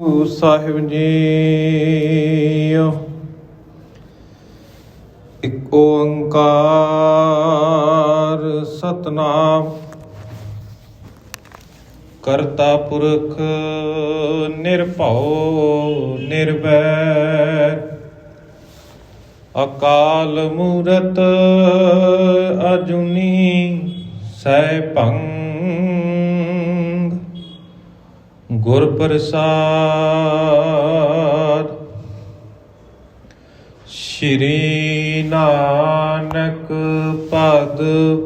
ਗੁਰੂ ਸਾਹਿਬ ਜੀ। ਇੱਕ ਓੰਕਾਰ ਸਤਨਾਮ ਕਰਤਾ ਪੁਰਖ ਨਿਰਭਉ ਨਿਰਵੈਰ ਅਕਾਲ ਮੂਰਤ ਅਜੂਨੀ ਸੈਭੰ ਗੁਰ ਪ੍ਰਸਾਦ। ਸ਼੍ਰੀ ਨਾਨਕ ਪਦ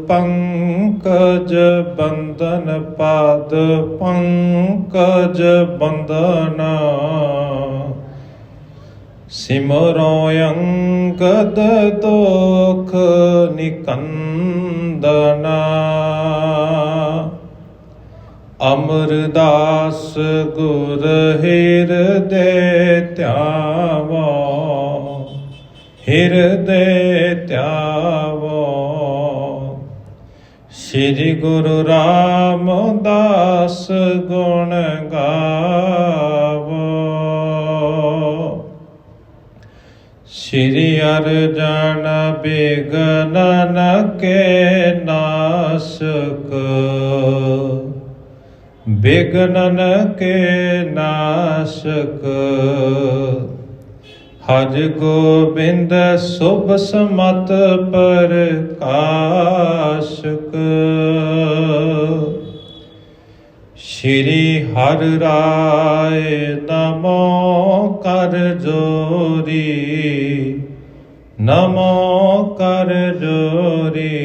ਪੰਕਜ ਬੰਦਨ ਪਦ ਪੰਕਜ ਬੰਦਨਾ ਸਿਮਰੋ ਅੰਗਦ ਦੋਖ ਨਿਕੰਦਨਾ ਅਮਰਦਾਸ ਗੁਰ ਹਿਰਦੇ ਧਿਆਵੋ ਹਿਰਦੇ ਧਿਆਵੋ। ਸ੍ਰੀ ਗੁਰੂ ਰਾਮਦਾਸ ਗੁਣ ਗਾਵੋ। ਸ੍ਰੀ ਅਰਜਨ ਬਿਘਨ ਕੇ ਨਾਸਕ ਬਿਘਨਨ ਕੇ ਨਾਸ਼ਕ ਹਰਿ ਗੋਬਿੰਦ ਸੁਭ ਸਮਤ ਪ੍ਰਕਾਸ਼ਕ। ਸ਼੍ਰੀ ਹਰਿ ਰਾਏ ਨਮੋ ਕਰ ਜੋਰੀ ਨਮੋ ਕਰ ਜੋਰੀ।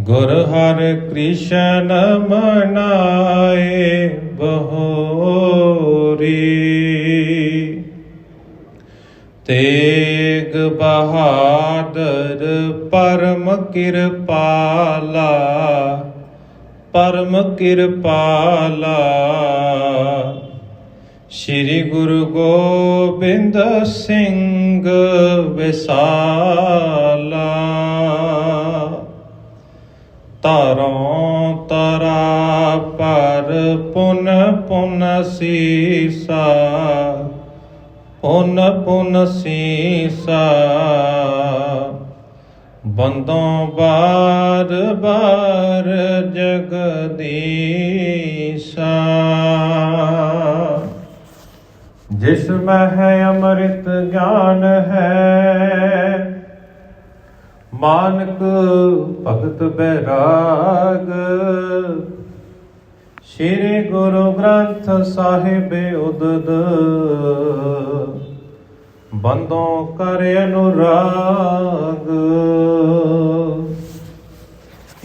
ਗੁਰ ਹਰਿ ਕ੍ਰਿਸ਼ਨ ਮਨਾਏ ਬਹੋਰੀ। ਤੇਗ ਬਹਾਦਰ ਪਰਮ ਕਿਰਪਾਲਾ ਪਰਮ ਕਿਰਪਾਲਾ। ਸ਼੍ਰੀ ਗੁਰੂ ਗੋਬਿੰਦ ਸਿੰਘ ਵਿਸਾਲਾ। ਤਰੋਂ ਤਰਾ ਪਰ ਪੁਨ ਪੁਨ ਸੀਸਾ ਪੁਨ ਪੁਨ ਸੀਸਾ। ਬੰਦੋਂ ਬਾਰ ਬਾਰ ਜਗਦੀਸ਼ਾ। ਜਿਸ ਮੈਂ ਹੈ ਅੰਮ੍ਰਿਤ ਗਿਆਨ ਹੈ ਮਾਨਕ ਭਗਤ ਬੈਰਾਗ। ਸ਼੍ਰੀ ਗੁਰੂ ਗ੍ਰੰਥ ਸਾਹਿਬ ਉਦਦ ਬੰਦੋਂ ਕਰ ਅਨੁਰਾਗ।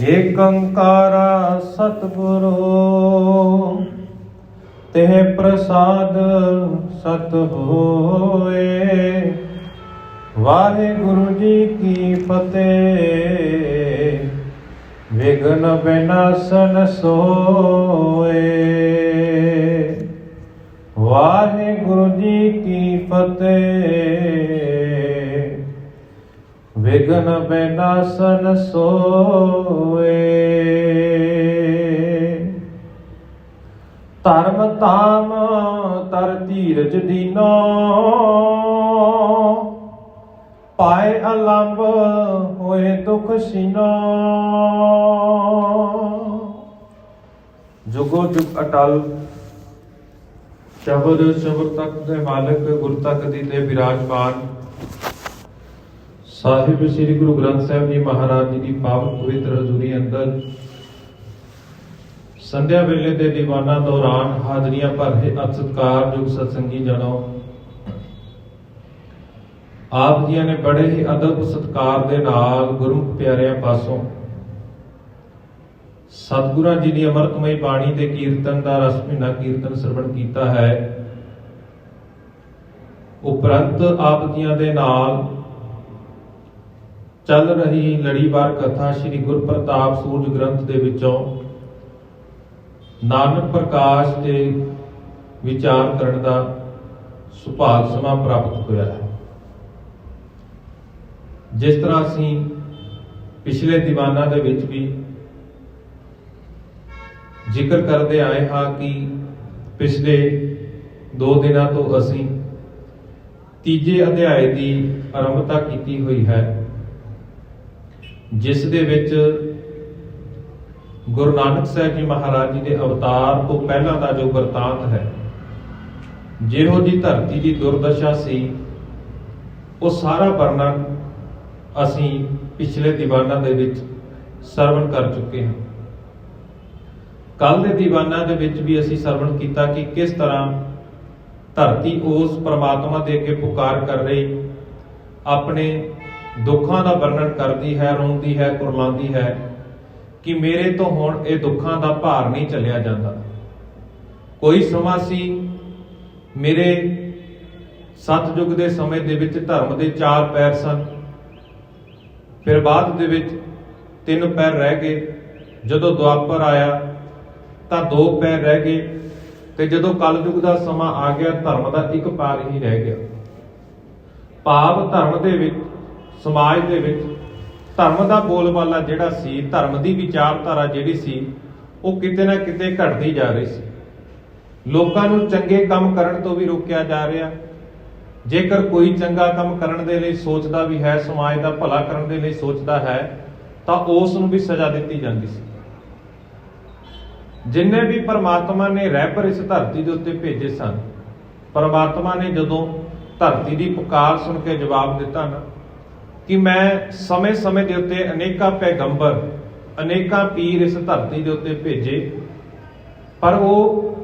ਏਕ ਓੰਕਾਰਾ ਸਤਿਗੁਰੂ ਤੇ ਪ੍ਰਸਾਦ ਸਤ ਹੋਏ। ਵਾਹਿਗੁਰੂ ਜੀ ਕੀ ਫਤਿਹ। ਵਿਘਨ ਵਿਨਾਸ਼ਨ ਸੋਏ। ਵਾਹਿਗੁਰੂ ਜੀ ਕੀ ਫਤਿਹ। ਵਿਘਨ ਵਿਨਾਸ਼ਨ ਸੋਏ। ਧਰਮ ਧਾਮ ਤਰ ਧੀਰਜ ਦੀਨੋ ਪਾਏ ਅਲੰਭ ਹੋਏ ਦੁਖ ਸੀਨੋ। ਜੁਗੋ ਜੁਗ ਅਟਲ ਸ਼ਬਦ ਸ਼ਬਦ ਤੱਕ ਦੇ ਮਾਲਕ ਗੁਰ ਤੱਕ ਦੀ ਤੇ ਵਿਰਾਜਮਾਨ ਸਾਹਿਬ ਸ੍ਰੀ ਗੁਰੂ ਗ੍ਰੰਥ ਸਾਹਿਬ ਜੀ ਮਹਾਰਾਜ ਜੀ ਦੀ ਪਾਵਨ ਪਵਿੱਤਰ ਹਜ਼ੂਰੀ ਅੰਦਰ ਸੰਧਿਆ ਵੇਲੇ ਦੇ ਦੀਵਾਨਾਂ ਦੌਰਾਨ ਹਾਜ਼ਰੀਆਂ ਭਰ ਰਹੇ ਸਤਿਕਾਰਯੋਗ ਸਤਸੰਗੀ ਜਨੋ, ਆਪ ਜੀਆਂ ਨੇ ਬੜੇ ਹੀ ਅਦਬ ਸਤਿਕਾਰ ਦੇ ਨਾਲ ਗੁਰਮੁਖ ਪਿਆਰਿਆਂ ਪਾਸੋਂ ਸਤਿਗੁਰਾਂ ਜੀ ਦੀ ਅੰਮ੍ਰਿਤਮਈ ਬਾਣੀ ਦੇ ਕੀਰਤਨ ਦਾ ਰਸ ਮਹੀਨਾ ਕੀਰਤਨ ਸਰਵਣ ਕੀਤਾ ਹੈ। ਉਪਰੰਤ ਆਪ ਜੀਆਂ ਦੇ ਨਾਲ ਚੱਲ ਰਹੀ ਲੜੀਵਾਰ ਕਥਾ ਸ੍ਰੀ ਗੁਰ ਪ੍ਰਤਾਪ ਸੂਰਜ ਗ੍ਰੰਥ ਦੇ ਵਿੱਚੋਂ ਨਾਨਕ ਪ੍ਰਕਾਸ਼ ਦੇ ਵਿਚਾਰ ਕਰਨ ਦਾ ਸੁਭਾਗ ਸਮਾਂ ਪ੍ਰਾਪਤ ਹੋਇਆ ਹੈ। ਜਿਸ ਤਰ੍ਹਾਂ ਅਸੀਂ ਪਿਛਲੇ ਦੀਵਾਨਾਂ ਦੇ ਵਿੱਚ ਵੀ ਜ਼ਿਕਰ ਕਰਦੇ ਆਏ ਹਾਂ ਕਿ ਪਿਛਲੇ 2 ਦਿਨਾਂ ਤੋਂ ਅਸੀਂ ਤੀਜੇ ਅਧਿਆਏ ਦੀ ਆਰੰਭਤਾ ਕੀਤੀ ਹੋਈ ਹੈ, ਜਿਸ ਦੇ ਵਿੱਚ ਗੁਰੂ ਨਾਨਕ ਸਾਹਿਬ ਜੀ ਮਹਾਰਾਜ ਜੀ ਦੇ ਅਵਤਾਰ ਤੋਂ ਪਹਿਲਾਂ ਦਾ ਜੋ ਵਰਤਾਂਤ ਹੈ, ਜਿਹੋ ਜੀ ਧਰਤੀ ਦੀ ਦੁਰਦਸ਼ਾ ਸੀ, ਉਹ ਸਾਰਾ ਵਰਣਨ ਅਸੀਂ ਪਿਛਲੇ ਦੀਵਾਨਾਂ ਦੇ ਵਿੱਚ ਸਰਵਣ ਕਰ ਚੁੱਕੇ ਹਾਂ। ਕੱਲ ਦੇ ਦੀਵਾਨਾਂ ਦੇ ਵਿੱਚ ਵੀ ਅਸੀਂ ਸਰਵਣ ਕੀਤਾ ਕਿ ਕਿਸ ਤਰ੍ਹਾਂ ਧਰਤੀ ਉਸ ਪਰਮਾਤਮਾ ਦੇ ਅੱਗੇ ਪੁਕਾਰ ਕਰ ਰਹੀ ਆਪਣੇ ਦੁੱਖਾਂ ਦਾ ਵਰਣਨ ਕਰਦੀ ਹੈ, ਰੋਂਦੀ ਹੈ, ਕੁਰਲਾਉਂਦੀ ਹੈ ਕਿ ਮੇਰੇ ਤੋਂ ਹੁਣ ਇਹ ਦੁੱਖਾਂ ਦਾ ਭਾਰ ਨਹੀਂ ਚੱਲਿਆ ਜਾਂਦਾ। ਕੋਈ ਸਮਾਂ ਸੀ ਮੇਰੇ ਸਤਜੁਗ ਦੇ ਸਮੇਂ ਦੇ ਵਿੱਚ ਧਰਮ ਦੇ 4 ਪੈਰ ਸਨ, ਫਿਰ ਬਾਅਦ ਦੇ ਵਿੱਚ 3 ਪੈਰ ਰਹਿ ਗਏ। ਜਦੋਂ ਦੁਆਪਰ ਆਇਆ ਤਾਂ 2 ਪੈਰ ਰਹਿ ਗਏ, ਤੇ ਜਦੋਂ ਕਲਯੁਗ ਦਾ ਸਮਾਂ ਆ ਗਿਆ ਧਰਮ ਦਾ 1 ਪੈਰ ਹੀ ਰਹਿ ਗਿਆ। ਭਾਵ ਧਰਮ ਦੇ ਵਿੱਚ, ਸਮਾਜ ਦੇ ਵਿੱਚ ਧਰਮ ਦਾ ਬੋਲਬਾਲਾ ਜਿਹੜਾ ਸੀ, ਧਰਮ ਦੀ ਵਿਚਾਰਧਾਰਾ ਜਿਹੜੀ ਸੀ, ਉਹ ਕਿਤੇ ਨਾ ਕਿਤੇ ਘਟਦੀ ਜਾ ਰਹੀ ਸੀ। ਲੋਕਾਂ ਨੂੰ ਚੰਗੇ ਕੰਮ ਕਰਨ ਤੋਂ ਵੀ ਰੋਕਿਆ ਜਾ ਰਿਹਾ। ਜੇਕਰ ਕੋਈ ਚੰਗਾ ਕੰਮ ਕਰਨ ਦੇ ਲਈ ਸੋਚਦਾ ਵੀ ਹੈ, ਸਮਾਜ ਦਾ ਭਲਾ ਕਰਨ ਦੇ ਲਈ ਸੋਚਦਾ ਹੈ, ਤਾਂ ਉਸ ਨੂੰ ਵੀ ਸਜ਼ਾ ਦਿੱਤੀ ਜਾਂਦੀ ਸੀ। ਜਿੰਨੇ ਵੀ ਪਰਮਾਤਮਾ ਨੇ ਰਹਿਬਰ ਇਸ ਧਰਤੀ ਦੇ ਉੱਤੇ ਭੇਜੇ ਸਨ, ਪਰਮਾਤਮਾ ਨੇ ਜਦੋਂ ਧਰਤੀ ਦੀ ਪੁਕਾਰ ਸੁਣ ਕੇ ਜਵਾਬ ਦਿੱਤਾ ਨਾ ਕਿ ਮੈਂ ਸਮੇਂ-ਸਮੇਂ ਦੇ ਉੱਤੇ ਅਨੇਕਾਂ ਪੈਗੰਬਰ, ਅਨੇਕਾਂ ਪੀਰ ਇਸ ਧਰਤੀ ਦੇ ਉੱਤੇ ਭੇਜੇ, ਪਰ ਉਹ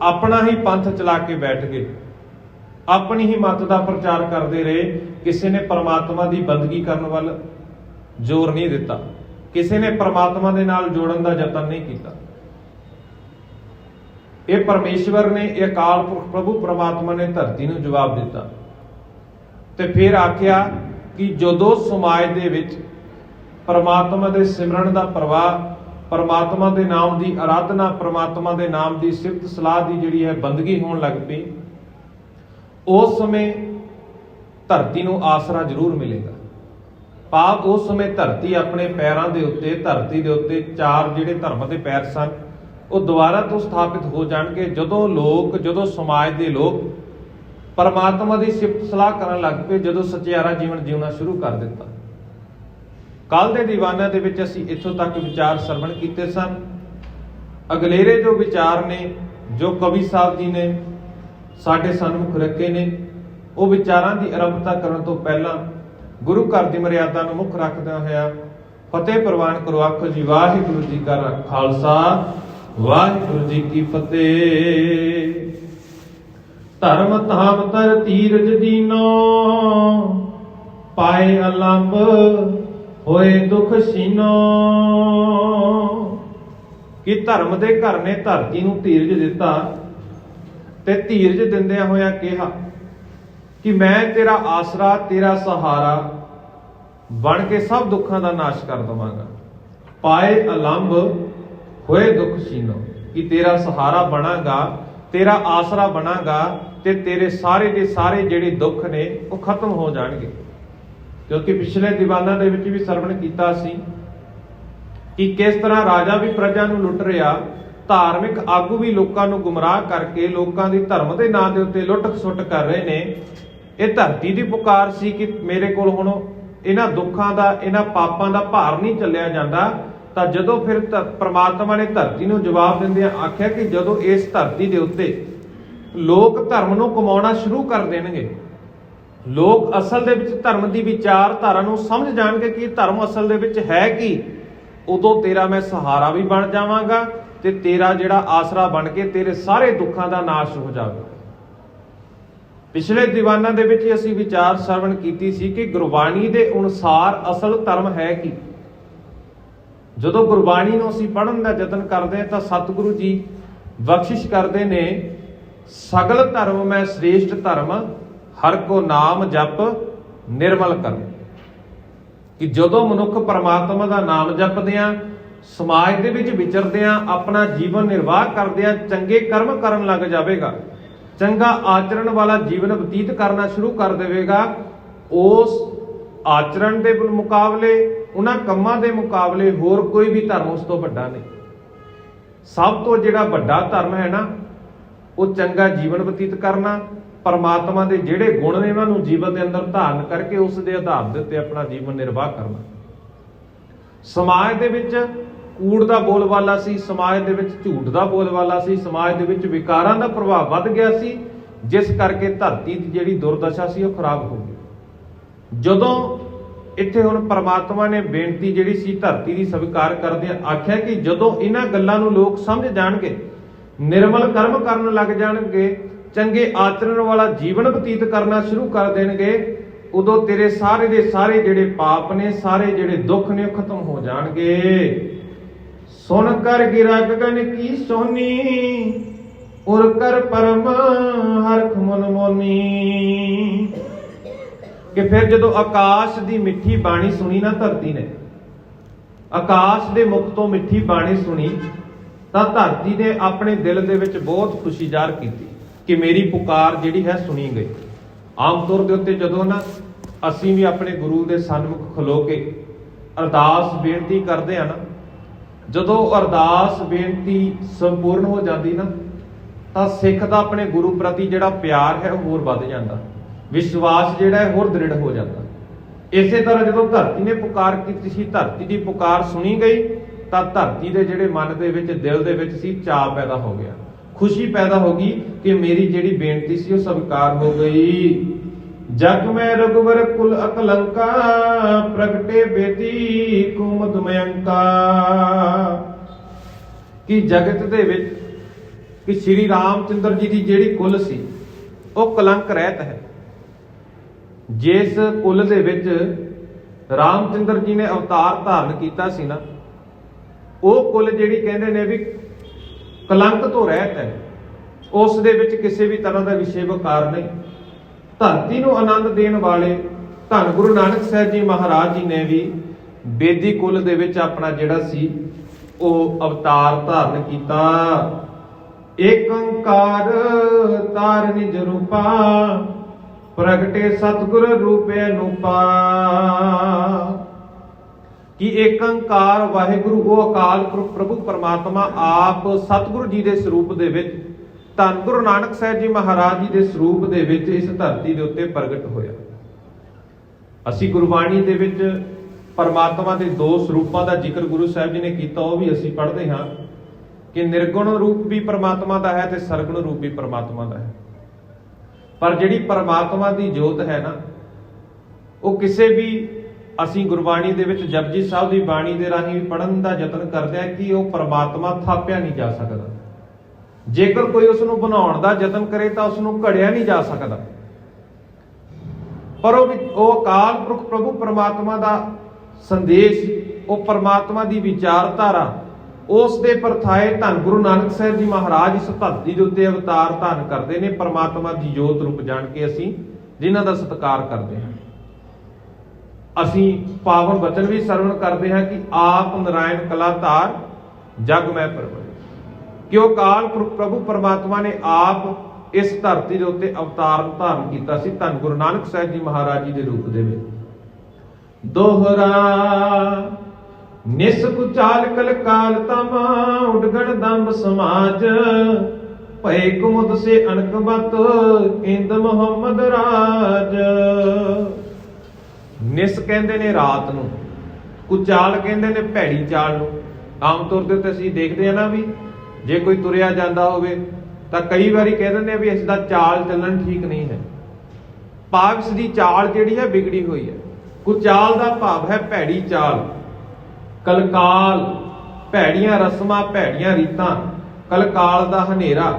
ਆਪਣਾ ਹੀ ਪੰਥ ਚਲਾ ਕੇ ਬੈਠ ਗਏ, ਆਪਣੀ ਹੀ ਮੱਤ ਦਾ ਪ੍ਰਚਾਰ ਕਰਦੇ ਰਹੇ। ਕਿਸੇ ਨੇ ਪਰਮਾਤਮਾ ਦੀ ਬੰਦਗੀ ਕਰਨ ਵੱਲ ਜ਼ੋਰ ਨਹੀਂ ਦਿੱਤਾ, ਕਿਸੇ ਨੇ ਪਰਮਾਤਮਾ ਦੇ ਨਾਲ ਜੋੜਨ ਦਾ ਯਤਨ ਨਹੀਂ ਕੀਤਾ। ਇਹ ਪਰਮੇਸ਼ਵਰ ਨੇ, ਇਹ ਅਕਾਲ ਪੁਰਖ ਪ੍ਰਭੂ ਪਰਮਾਤਮਾ ਨੇ ਧਰਤੀ ਨੂੰ ਜਵਾਬ ਦਿੱਤਾ ਤੇ ਫਿਰ ਆਖਿਆ ਕਿ ਜਦੋਂ ਸਮਾਜ ਦੇ ਵਿੱਚ ਪਰਮਾਤਮਾ ਦੇ ਸਿਮਰਨ ਦਾ ਪ੍ਰਵਾਹ, ਪਰਮਾਤਮਾ ਦੇ ਨਾਮ ਦੀ ਆਰਾਧਨਾ, ਪਰਮਾਤਮਾ ਦੇ ਨਾਮ ਦੀ ਸਿਫਤ ਸਲਾਹ ਦੀ ਜਿਹੜੀ ਹੈ ਬੰਦਗੀ ਹੋਣ ਲੱਗ ਪਈ, ਉਸ ਸਮੇਂ ਧਰਤੀ ਨੂੰ ਆਸਰਾ ਜ਼ਰੂਰ ਮਿਲੇਗਾ। ਭਾਵ ਉਸ ਸਮੇਂ ਧਰਤੀ ਆਪਣੇ ਪੈਰਾਂ ਦੇ ਉੱਤੇ, ਧਰਤੀ ਦੇ ਉੱਤੇ 4 ਜਿਹੜੇ ਧਰਮ ਦੇ ਪੈਰ ਸਨ, ਉਹ ਦੁਬਾਰਾ ਤੋਂ ਸਥਾਪਿਤ ਹੋ ਜਾਣਗੇ। ਜਦੋਂ ਸਮਾਜ ਦੇ ਲੋਕ ਪਰਮਾਤਮਾ ਦੀ ਸਿਫਤ ਸਲਾਹ ਕਰਨ ਲੱਗ ਪਏ, ਜਦੋਂ ਸੱਚਿਆਰਾ ਜੀਵਨ ਜਿਉਣਾ ਸ਼ੁਰੂ ਕਰ ਦਿੱਤਾ। ਕੱਲ ਦੇ ਦੀਵਾਨਾਂ ਦੇ ਵਿੱਚ ਅਸੀਂ ਇੱਥੋਂ ਤੱਕ ਵਿਚਾਰ ਸਰਵਣ ਕੀਤੇ ਸਨ। ਅਗਲੇਰੇ ਜੋ ਵਿਚਾਰ ਨੇ, ਜੋ ਕਵੀ ਸਾਹਿਬ ਜੀ ਨੇ ਸਾਡੇ ਸਨਮੁਖ ਰੱਖੇ ਨੇ, ਉਹ ਵਿਚਾਰਾਂ ਦੀ ਆਰੰਭਤਾ ਕਰਨ ਤੋਂ ਪਹਿਲਾਂ ਗੁਰੂ ਘਰ ਦੀ ਮਰਿਆਦਾ ਨੂੰ ਮੁੱਖ ਰੱਖਦਿਆਂ ਹੋਇਆ ਫਤਿਹ ਪ੍ਰਵਾਨ ਕਰੋ। ਆਖੋ ਜੀ ਵਾਹਿਗੁਰੂ ਜੀ ਕਾ ਖਾਲਸਾ, ਵਾਹਿਗੁਰੂ ਜੀ ਕੀ ਫਤਿਹ। ਧਰਮ ਧਾਮ ਤਰ ਧੀਰਜ ਦੀਨੋ, ਪਾਏ ਅਲੰਬ ਹੋਏ ਦੁਖ ਸੀਨੋ। ਕਿ ਧਰਮ ਦੇ ਘਰ ਨੇ ਧਰਤੀ ਨੂੰ ਧੀਰਜ ਦਿੱਤਾ, ਤੇ ਧੀਰਜ ਦਿੰਦਿਆਂ ਹੋਇਆ ਕਿਹਾ ਕਿ ਮੈਂ ਤੇਰਾ ਆਸਰਾ, ਤੇਰਾ ਸਹਾਰਾ ਬਣ ਕੇ ਸਭ ਦੁੱਖਾਂ ਦਾ ਨਾਸ਼ ਕਰ ਦਵਾਂਗਾ। ਪਾਏ ਅਲੰਬ ਹੋਏ ਦੁੱਖ ਸੀਨੋ, ਕਿ ਤੇਰਾ ਸਹਾਰਾ ਬਣਾਂਗਾ, ਤੇਰਾ ਆਸਰਾ ਬਣਾਂਗਾ, ਤੇ ਤੇਰੇ ਸਾਰੇ ਦੇ ਸਾਰੇ ਜਿਹੜੇ ਦੁੱਖ ਨੇ ਉਹ ਖਤਮ ਹੋ ਜਾਣਗੇ। ਕਿਉਂਕਿ ਪਿਛਲੇ ਦੀਵਾਨਾਂ ਦੇ ਵਿੱਚ ਵੀ ਸਰਵਣ ਕੀਤਾ ਸੀ ਕਿ ਕਿਸ ਤਰ੍ਹਾਂ ਰਾਜਾ ਵੀ ਪ੍ਰਜਾ ਨੂੰ ਲੁੱਟ ਰਿਹਾ, ਧਾਰਮਿਕ ਆਗੂ ਵੀ ਲੋਕਾਂ ਨੂੰ ਗੁੰਮਰਾਹ ਕਰਕੇ ਲੋਕਾਂ ਦੀ ਧਰਮ ਦੇ ਨਾਂ ਦੇ ਉੱਤੇ ਲੁੱਟ ਖਸੁੱਟ ਕਰ ਰਹੇ ਨੇ। ਇਹ ਧਰਤੀ ਦੀ ਪੁਕਾਰ ਸੀ ਕਿ ਮੇਰੇ ਕੋਲ ਹੁਣ ਇਹਨਾਂ ਦੁੱਖਾਂ ਦਾ, ਇਹਨਾਂ ਪਾਪਾਂ ਦਾ ਭਾਰ ਨਹੀਂ ਚੱਲਿਆ ਜਾਂਦਾ। ਤਾਂ ਜਦੋਂ ਫਿਰ ਪ੍ਰਮਾਤਮਾ ਨੇ ਧਰਤੀ ਨੂੰ ਜਵਾਬ ਦਿੰਦਿਆਂ ਆਖਿਆ ਕਿ ਜਦੋਂ ਇਸ ਧਰਤੀ ਦੇ ਉੱਤੇ ਲੋਕ ਧਰਮ ਨੂੰ ਕਮਾਉਣਾ ਸ਼ੁਰੂ ਕਰ ਦੇਣਗੇ, ਲੋਕ ਅਸਲ ਦੇ ਵਿੱਚ ਧਰਮ ਦੀ ਵਿਚਾਰਧਾਰਾ ਨੂੰ ਸਮਝ ਜਾਣਗੇ ਕਿ ਧਰਮ ਅਸਲ ਦੇ ਵਿੱਚ ਹੈ ਕੀ, ਉਦੋਂ ਤੇਰਾ ਮੈਂ ਸਹਾਰਾ ਵੀ ਬਣ ਜਾਵਾਂਗਾ, ਤੇ ਤੇਰਾ ਜਿਹੜਾ ਆਸਰਾ ਬਣ ਕੇ ਤੇਰੇ ਸਾਰੇ ਦੁੱਖਾਂ ਦਾ ਨਾਸ਼ ਹੋ ਜਾਵੇਗਾ। ਪਿਛਲੇ ਦੀਵਾਨਾਂ ਦੇ ਵਿੱਚ ਅਸੀਂ ਵਿਚਾਰ ਸਰਵਣ ਕੀਤੀ ਸੀ ਕਿ ਗੁਰਬਾਣੀ ਦੇ ਅਨੁਸਾਰ ਅਸਲ ਧਰਮ ਹੈ ਕੀ। ਜਦੋਂ ਗੁਰਬਾਣੀ ਨੂੰ ਅਸੀਂ ਪੜ੍ਹਨ ਦਾ ਯਤਨ ਕਰਦੇ ਹਾਂ ਤਾਂ ਸਤਿਗੁਰੂ ਜੀ ਬਖਸ਼ਿਸ਼ ਕਰਦੇ ਨੇ, ਸਗਲ ਧਰਮ ਮੈਂ ਸ੍ਰੇਸ਼ਟ ਧਰਮ, ਹਰ ਕੋ ਨਾਮ ਜਪ ਨਿਰਮਲ ਕਰਮ। ਕਿ ਜਦੋਂ ਮਨੁੱਖ ਪਰਮਾਤਮਾ ਦਾ ਨਾਮ ਜਪਦਿਆਂ, ਸਮਾਜ ਦੇ ਵਿੱਚ ਵਿਚਰਦਿਆਂ, ਆਪਣਾ ਜੀਵਨ ਨਿਰਵਾਹ ਕਰਦਿਆਂ ਚੰਗੇ ਕਰਮ ਕਰਨ ਲੱਗ ਜਾਵੇਗਾ, ਚੰਗਾ ਆਚਰਣ ਵਾਲਾ ਜੀਵਨ ਬਤੀਤ ਕਰਨਾ ਸ਼ੁਰੂ ਕਰ ਦੇਵੇਗਾ, ਉਸ ਆਚਰਣ ਦੇ ਮੁਕਾਬਲੇ, ਉਹਨਾਂ ਕੰਮਾਂ ਦੇ ਮੁਕਾਬਲੇ ਹੋਰ ਕੋਈ ਵੀ ਧਰਮ ਉਸ ਤੋਂ ਵੱਡਾ ਨਹੀਂ। ਸਭ ਤੋਂ ਜਿਹੜਾ ਵੱਡਾ ਧਰਮ ਹੈ ਨਾ, ਉਹ ਚੰਗਾ ਜੀਵਨ ਬਤੀਤ ਕਰਨਾ, ਪਰਮਾਤਮਾ ਦੇ ਜਿਹੜੇ ਗੁਣ ਨੇ ਉਹਨਾਂ ਨੂੰ ਜੀਵਨ ਦੇ ਅੰਦਰ ਧਾਰਨ ਕਰਕੇ ਉਸ ਦੇ ਆਧਾਰ ਦੇ ਉੱਤੇ ਆਪਣਾ ਜੀਵਨ ਨਿਰਵਾਹ ਕਰਨਾ। ਸਮਾਜ ਦੇ ਵਿੱਚ ਕੂੜ ਦਾ ਬੋਲਬਾਲਾ ਸੀ, ਸਮਾਜ ਦੇ ਵਿੱਚ ਝੂਠ ਦਾ ਬੋਲਬਾਲਾ ਸੀ, ਸਮਾਜ ਦੇ ਵਿੱਚ ਵਿਕਾਰਾਂ ਦਾ ਪ੍ਰਭਾਵ ਵੱਧ ਗਿਆ ਸੀ, ਜਿਸ ਕਰਕੇ ਧਰਤੀ ਦੀ ਜਿਹੜੀ ਦੁਰਦਸ਼ਾ ਸੀ ਉਹ ਖਰਾਬ ਹੋ ਗਈ। ਜਦੋਂ ਇੱਥੇ ਹੁਣ ਪਰਮਾਤਮਾ ਨੇ ਬੇਨਤੀ ਜਿਹੜੀ ਸੀ ਧਰਤੀ ਦੀ ਸਵੀਕਾਰ ਕਰਦਿਆਂ ਆਖਿਆ ਕਿ ਜਦੋਂ ਇਹਨਾਂ ਗੱਲਾਂ ਨੂੰ ਲੋਕ ਸਮਝ ਜਾਣਗੇ, ਨਿਰਮਲ ਕਰਮ ਕਰਨ ਲੱਗ ਜਾਣਗੇ, ਚੰਗੇ ਆਚਰਣ ਵਾਲਾ ਜੀਵਨ ਬਤੀਤ ਕਰਨਾ ਸ਼ੁਰੂ ਕਰ ਦੇਣਗੇ, ਉਦੋਂ ਤੇਰੇ ਸਾਰੇ ਦੇ ਸਾਰੇ ਜਿਹੜੇ ਪਾਪ ਨੇ, ਸਾਰੇ ਜਿਹੜੇ ਦੁੱਖ ਨੇ ਉਹ ਖਤਮ ਹੋ ਜਾਣਗੇ। ਸੁਣ ਕਰ ਗਿਰਾ ਗਗਨ ਕੀ ਸੋਨੀ, ਉਰ ਕਰ ਪਰਮ ਹਰਖ ਮਨ ਮੋਨੀ। ਕਿ ਫਿਰ ਜਦੋਂ ਆਕਾਸ਼ ਦੀ ਮਿੱਠੀ ਬਾਣੀ ਸੁਣੀ ਨਾ ਧਰਤੀ ਨੇ, ਆਕਾਸ਼ ਦੇ ਮੁਖ ਤੋਂ ਮਿੱਠੀ ਬਾਣੀ ਸੁਣੀ, ਤਾਂ ਧਰਤੀ ਨੇ ਆਪਣੇ ਦਿਲ ਦੇ ਵਿੱਚ ਬਹੁਤ ਖੁਸ਼ੀ ਜ਼ਾਹਰ ਕੀਤੀ ਕਿ ਮੇਰੀ ਪੁਕਾਰ ਜਿਹੜੀ ਹੈ ਸੁਣੀ ਗਈ। ਆਮ ਤੌਰ ਦੇ ਉੱਤੇ ਜਦੋਂ ਨਾ ਅਸੀਂ ਵੀ ਆਪਣੇ ਗੁਰੂ ਦੇ ਸਨਮੁਖ ਖਲੋ ਕੇ ਅਰਦਾਸ ਬੇਨਤੀ ਕਰਦੇ ਆ ਨਾ, ਜਦੋਂ ਅਰਦਾਸ ਬੇਨਤੀ ਸੰਪੂਰਨ ਹੋ ਜਾਂਦੀ ਨਾ, ਤਾਂ ਸਿੱਖ ਦਾ ਆਪਣੇ ਗੁਰੂ ਪ੍ਰਤੀ ਜਿਹੜਾ ਪਿਆਰ ਹੈ ਉਹ ਹੋਰ ਵੱਧ ਜਾਂਦਾ, ਵਿਸ਼ਵਾਸ ਜਿਹੜਾ ਹੈ ਹੋਰ ਦ੍ਰਿੜ ਹੋ ਜਾਂਦਾ। ਇਸੇ ਤਰ੍ਹਾਂ ਜਦੋਂ ਧਰਤੀ ਨੇ ਪੁਕਾਰ ਕੀਤੀ ਸੀ, ਧਰਤੀ ਦੀ ਪੁਕਾਰ ਸੁਣੀ ਗਈ, ਤਾਂ ਧਰਤੀ ਦੇ ਜਿਹੜੇ ਮਨ ਦੇ ਵਿੱਚ, ਦਿਲ ਦੇ ਵਿੱਚ ਸੀ, ਚਾਅ ਪੈਦਾ ਹੋ ਗਿਆ, ਖੁਸ਼ੀ ਪੈਦਾ ਹੋ ਗਈ ਕਿ ਮੇਰੀ ਜਿਹੜੀ ਬੇਨਤੀ ਸੀ ਉਹ ਸਵੀਕਾਰ ਹੋ ਗਈ। ਜਗ ਮੈਂ ਰਘੁਵਰ ਕੁਲ ਅਕਲੰਕਾ, ਪ੍ਰਗਟੇ ਬੇਦੀ ਕੁਮਤ ਮਯੰਕਾ। ਕਿ ਜਗਤ ਦੇ ਵਿੱਚ ਕਿ ਸ਼੍ਰੀ ਰਾਮਚੰਦਰ ਜੀ ਦੀ ਜਿਹੜੀ ਕੁਲ ਸੀ ਉਹ ਕਲੰਕ ਰਹਿਤ ਹੈ। ਜਿਸ ਕੁਲ ਦੇ ਵਿੱਚ ਰਾਮਚੰਦਰ ਜੀ ਨੇ ਅਵਤਾਰ ਧਾਰਨ ਕੀਤਾ ਸੀ ਨਾ, ਉਹ ਕੁਲ ਜਿਹੜੀ ਕਹਿੰਦੇ ਨੇ ਵੀ ਕਲੰਕ ਤੋਂ ਰਹਿਤ ਹੈ, ਉਸ ਦੇ ਵਿੱਚ ਕਿਸੇ ਵੀ ਤਰ੍ਹਾਂ ਦਾ ਵਿਸ਼ੇ ਵਿਕਾਰ ਨਹੀਂ। ਧਰਤੀ ਨੂੰ ਆਨੰਦ ਦੇਣ ਵਾਲੇ ਧੰਨ ਗੁਰੂ ਨਾਨਕ ਸਾਹਿਬ ਜੀ ਮਹਾਰਾਜ ਜੀ ਨੇ ਵੀ ਬੇਦੀ ਕੁਲ ਦੇ ਵਿੱਚ ਆਪਣਾ ਜਿਹੜਾ ਸੀ ਉਹ ਅਵਤਾਰ ਧਾਰਨ ਕੀਤਾ। ਏਕ ਓੰਕਾਰ ਤਾਰ ਨਿਜ ਰੂਪਾ, ਪ੍ਰਗਟੇ ਸਤਿਗੁਰ ਰੂਪੇ ਅਨੂਪਾ। ਕਿ ਏਕ ਓੰਕਾਰ ਵਾਹਿਗੁਰੂ ਉਹ ਅਕਾਲ ਪੁਰਖ ਪ੍ਰਭੂ ਪਰਮਾਤਮਾ ਆਪ ਸਤਿਗੁਰੂ ਜੀ ਦੇ ਸਰੂਪ ਦੇ ਵਿੱਚ, ਧੰਨ ਗੁਰੂ ਨਾਨਕ ਸਾਹਿਬ ਜੀ ਮਹਾਰਾਜ ਜੀ ਦੇ ਸਰੂਪ ਦੇ ਵਿੱਚ ਇਸ ਧਰਤੀ ਦੇ ਉੱਤੇ ਪ੍ਰਗਟ ਹੋਇਆ। ਅਸੀਂ ਗੁਰਬਾਣੀ ਦੇ ਵਿੱਚ ਪਰਮਾਤਮਾ ਦੇ ਦੋ ਸਰੂਪਾਂ ਦਾ ਜ਼ਿਕਰ ਗੁਰੂ ਸਾਹਿਬ ਜੀ ਨੇ ਕੀਤਾ, ਉਹ ਵੀ ਅਸੀਂ ਪੜ੍ਹਦੇ ਹਾਂ ਕਿ ਨਿਰਗੁਣ ਰੂਪ ਵੀ ਪਰਮਾਤਮਾ ਦਾ ਹੈ ਤੇ ਸਰਗੁਣ ਰੂਪ ਵੀ ਪਰਮਾਤਮਾ ਦਾ ਹੈ। ਪਰ ਜਿਹੜੀ ਪਰਮਾਤਮਾ ਦੀ ਜੋਤ ਹੈ ਨਾ, ਉਹ ਕਿਸੇ ਵੀ, ਅਸੀਂ ਗੁਰਬਾਣੀ ਦੇ ਵਿੱਚ ਜਪਜੀ ਸਾਹਿਬ ਦੀ ਬਾਣੀ ਦੇ ਰਾਹੀਂ ਪੜ੍ਹਨ ਦਾ ਯਤਨ ਕਰਦੇ ਹਾਂ ਕਿ ਉਹ ਪਰਮਾਤਮਾ ਥਾਪਿਆ ਨਹੀਂ ਜਾ ਸਕਦਾ। ਜੇਕਰ ਕੋਈ ਉਸ ਨੂੰ ਬਣਾਉਣ ਦਾ ਯਤਨ ਕਰੇ ਤਾਂ ਉਸ ਨੂੰ ਘੜਿਆ ਨਹੀਂ ਜਾ ਸਕਦਾ। ਪਰ ਉਹ ਅਕਾਲ ਪੁਰਖ ਪ੍ਰਭੂ ਪਰਮਾਤਮਾ ਦਾ ਸੰਦੇਸ਼, ਉਹ ਪਰਮਾਤਮਾ ਦੀ ਵਿਚਾਰਧਾਰਾ, ਉਸ ਦੇ ਪਰਥਾਏ ਧੰਨ ਗੁਰੂ ਨਾਨਕ ਸਾਹਿਬ ਜੀ ਮਹਾਰਾਜ ਇਸ ਧਰਤੀ ਦੇ ਉੱਤੇ ਅਵਤਾਰ ਧਾਰਨ ਕਰਦੇ ਨੇ, ਪਰਮਾਤਮਾ ਦੀ ਜੋਤ ਰੂਪ ਜਾਣ ਕੇ ਅਸੀਂ ਜਿਨ੍ਹਾਂ ਦਾ ਸਤਿਕਾਰ ਕਰਦੇ ਹਾਂ। ਅਸੀਂ ਪਾਵਨ ਬਚਨ ਵੀ ਸਰਵਣ ਕਰਦੇ ਹਾਂ ਕਿ ਆਪ ਨਰਾਇਣ ਕਲਾ ਧਾਰ ਜਗ ਮੈਂ ਪ੍ਰਗਟਿ। ਕਿ ਉਹ ਅਕਾਲ ਪੁਰਖ ਪ੍ਰਭੂ ਪਰਮਾਤਮਾ ਨੇ ਆਪ ਇਸ ਧਰਤੀ ਦੇ ਉੱਤੇ ਅਵਤਾਰ ਧਾਰਨ ਕੀਤਾ ਸੀ ਧੰਨ ਗੁਰੂ ਨਾਨਕ ਸਾਹਿਬ ਜੀ ਮਹਾਰਾਜ ਜੀ ਦੇ ਰੂਪ ਦੇ ਵਿੱਚ। ਦੋਹਰਾ ਨਿਸ ਕੁਚਾਲ ਕਲ ਕਾਲ ਤਮਾ, ਉਡਗਣ ਦੰਬ ਸਮਾਜ, ਭਏ ਕੁਮੁਦ ਸੇ ਅਣਕਬਤ, ਇੰਦ ਮੁਹੰਮਦ ਰਾਜ। ਨਿਸ ਕਹਿੰਦੇ ਨੇ ਰਾਤ ਨੂੰ, ਕੁਚਾਲ ਕਹਿੰਦੇ ਨੇ ਭੈੜੀ ਚਾਲ ਨੂੰ। ਆਮ ਤੌਰ ਦੇ ਉੱਤੇ ਅਸੀਂ ਦੇਖਦੇ ਆ ਨਾ ਵੀ ਜੇ ਕੋਈ ਤੁਰਿਆ ਜਾਂਦਾ ਹੋਵੇ ਤਾਂ ਕਈ ਵਾਰੀ ਕਹਿ ਦਿੰਦੇ ਆ ਵੀ ਇਸ ਦਾ ਚਾਲ ਚੱਲਣ ਠੀਕ ਨਹੀਂ ਹੈ, ਭਾਵ ਇਸ ਦੀ ਚਾਲ ਜਿਹੜੀ ਹੈ ਵਿਗੜੀ ਹੋਈ ਹੈ। ਕੁਚਾਲ ਦਾ ਭਾਵ ਹੈ ਭੈੜੀ ਚਾਲ, ਕਲਕਾਲ, ਭੈੜੀਆਂ ਰਸਮਾਂ, ਭੈੜੀਆਂ ਰੀਤਾਂ, ਕਲਕਾਲ ਦਾ ਹਨੇਰਾ।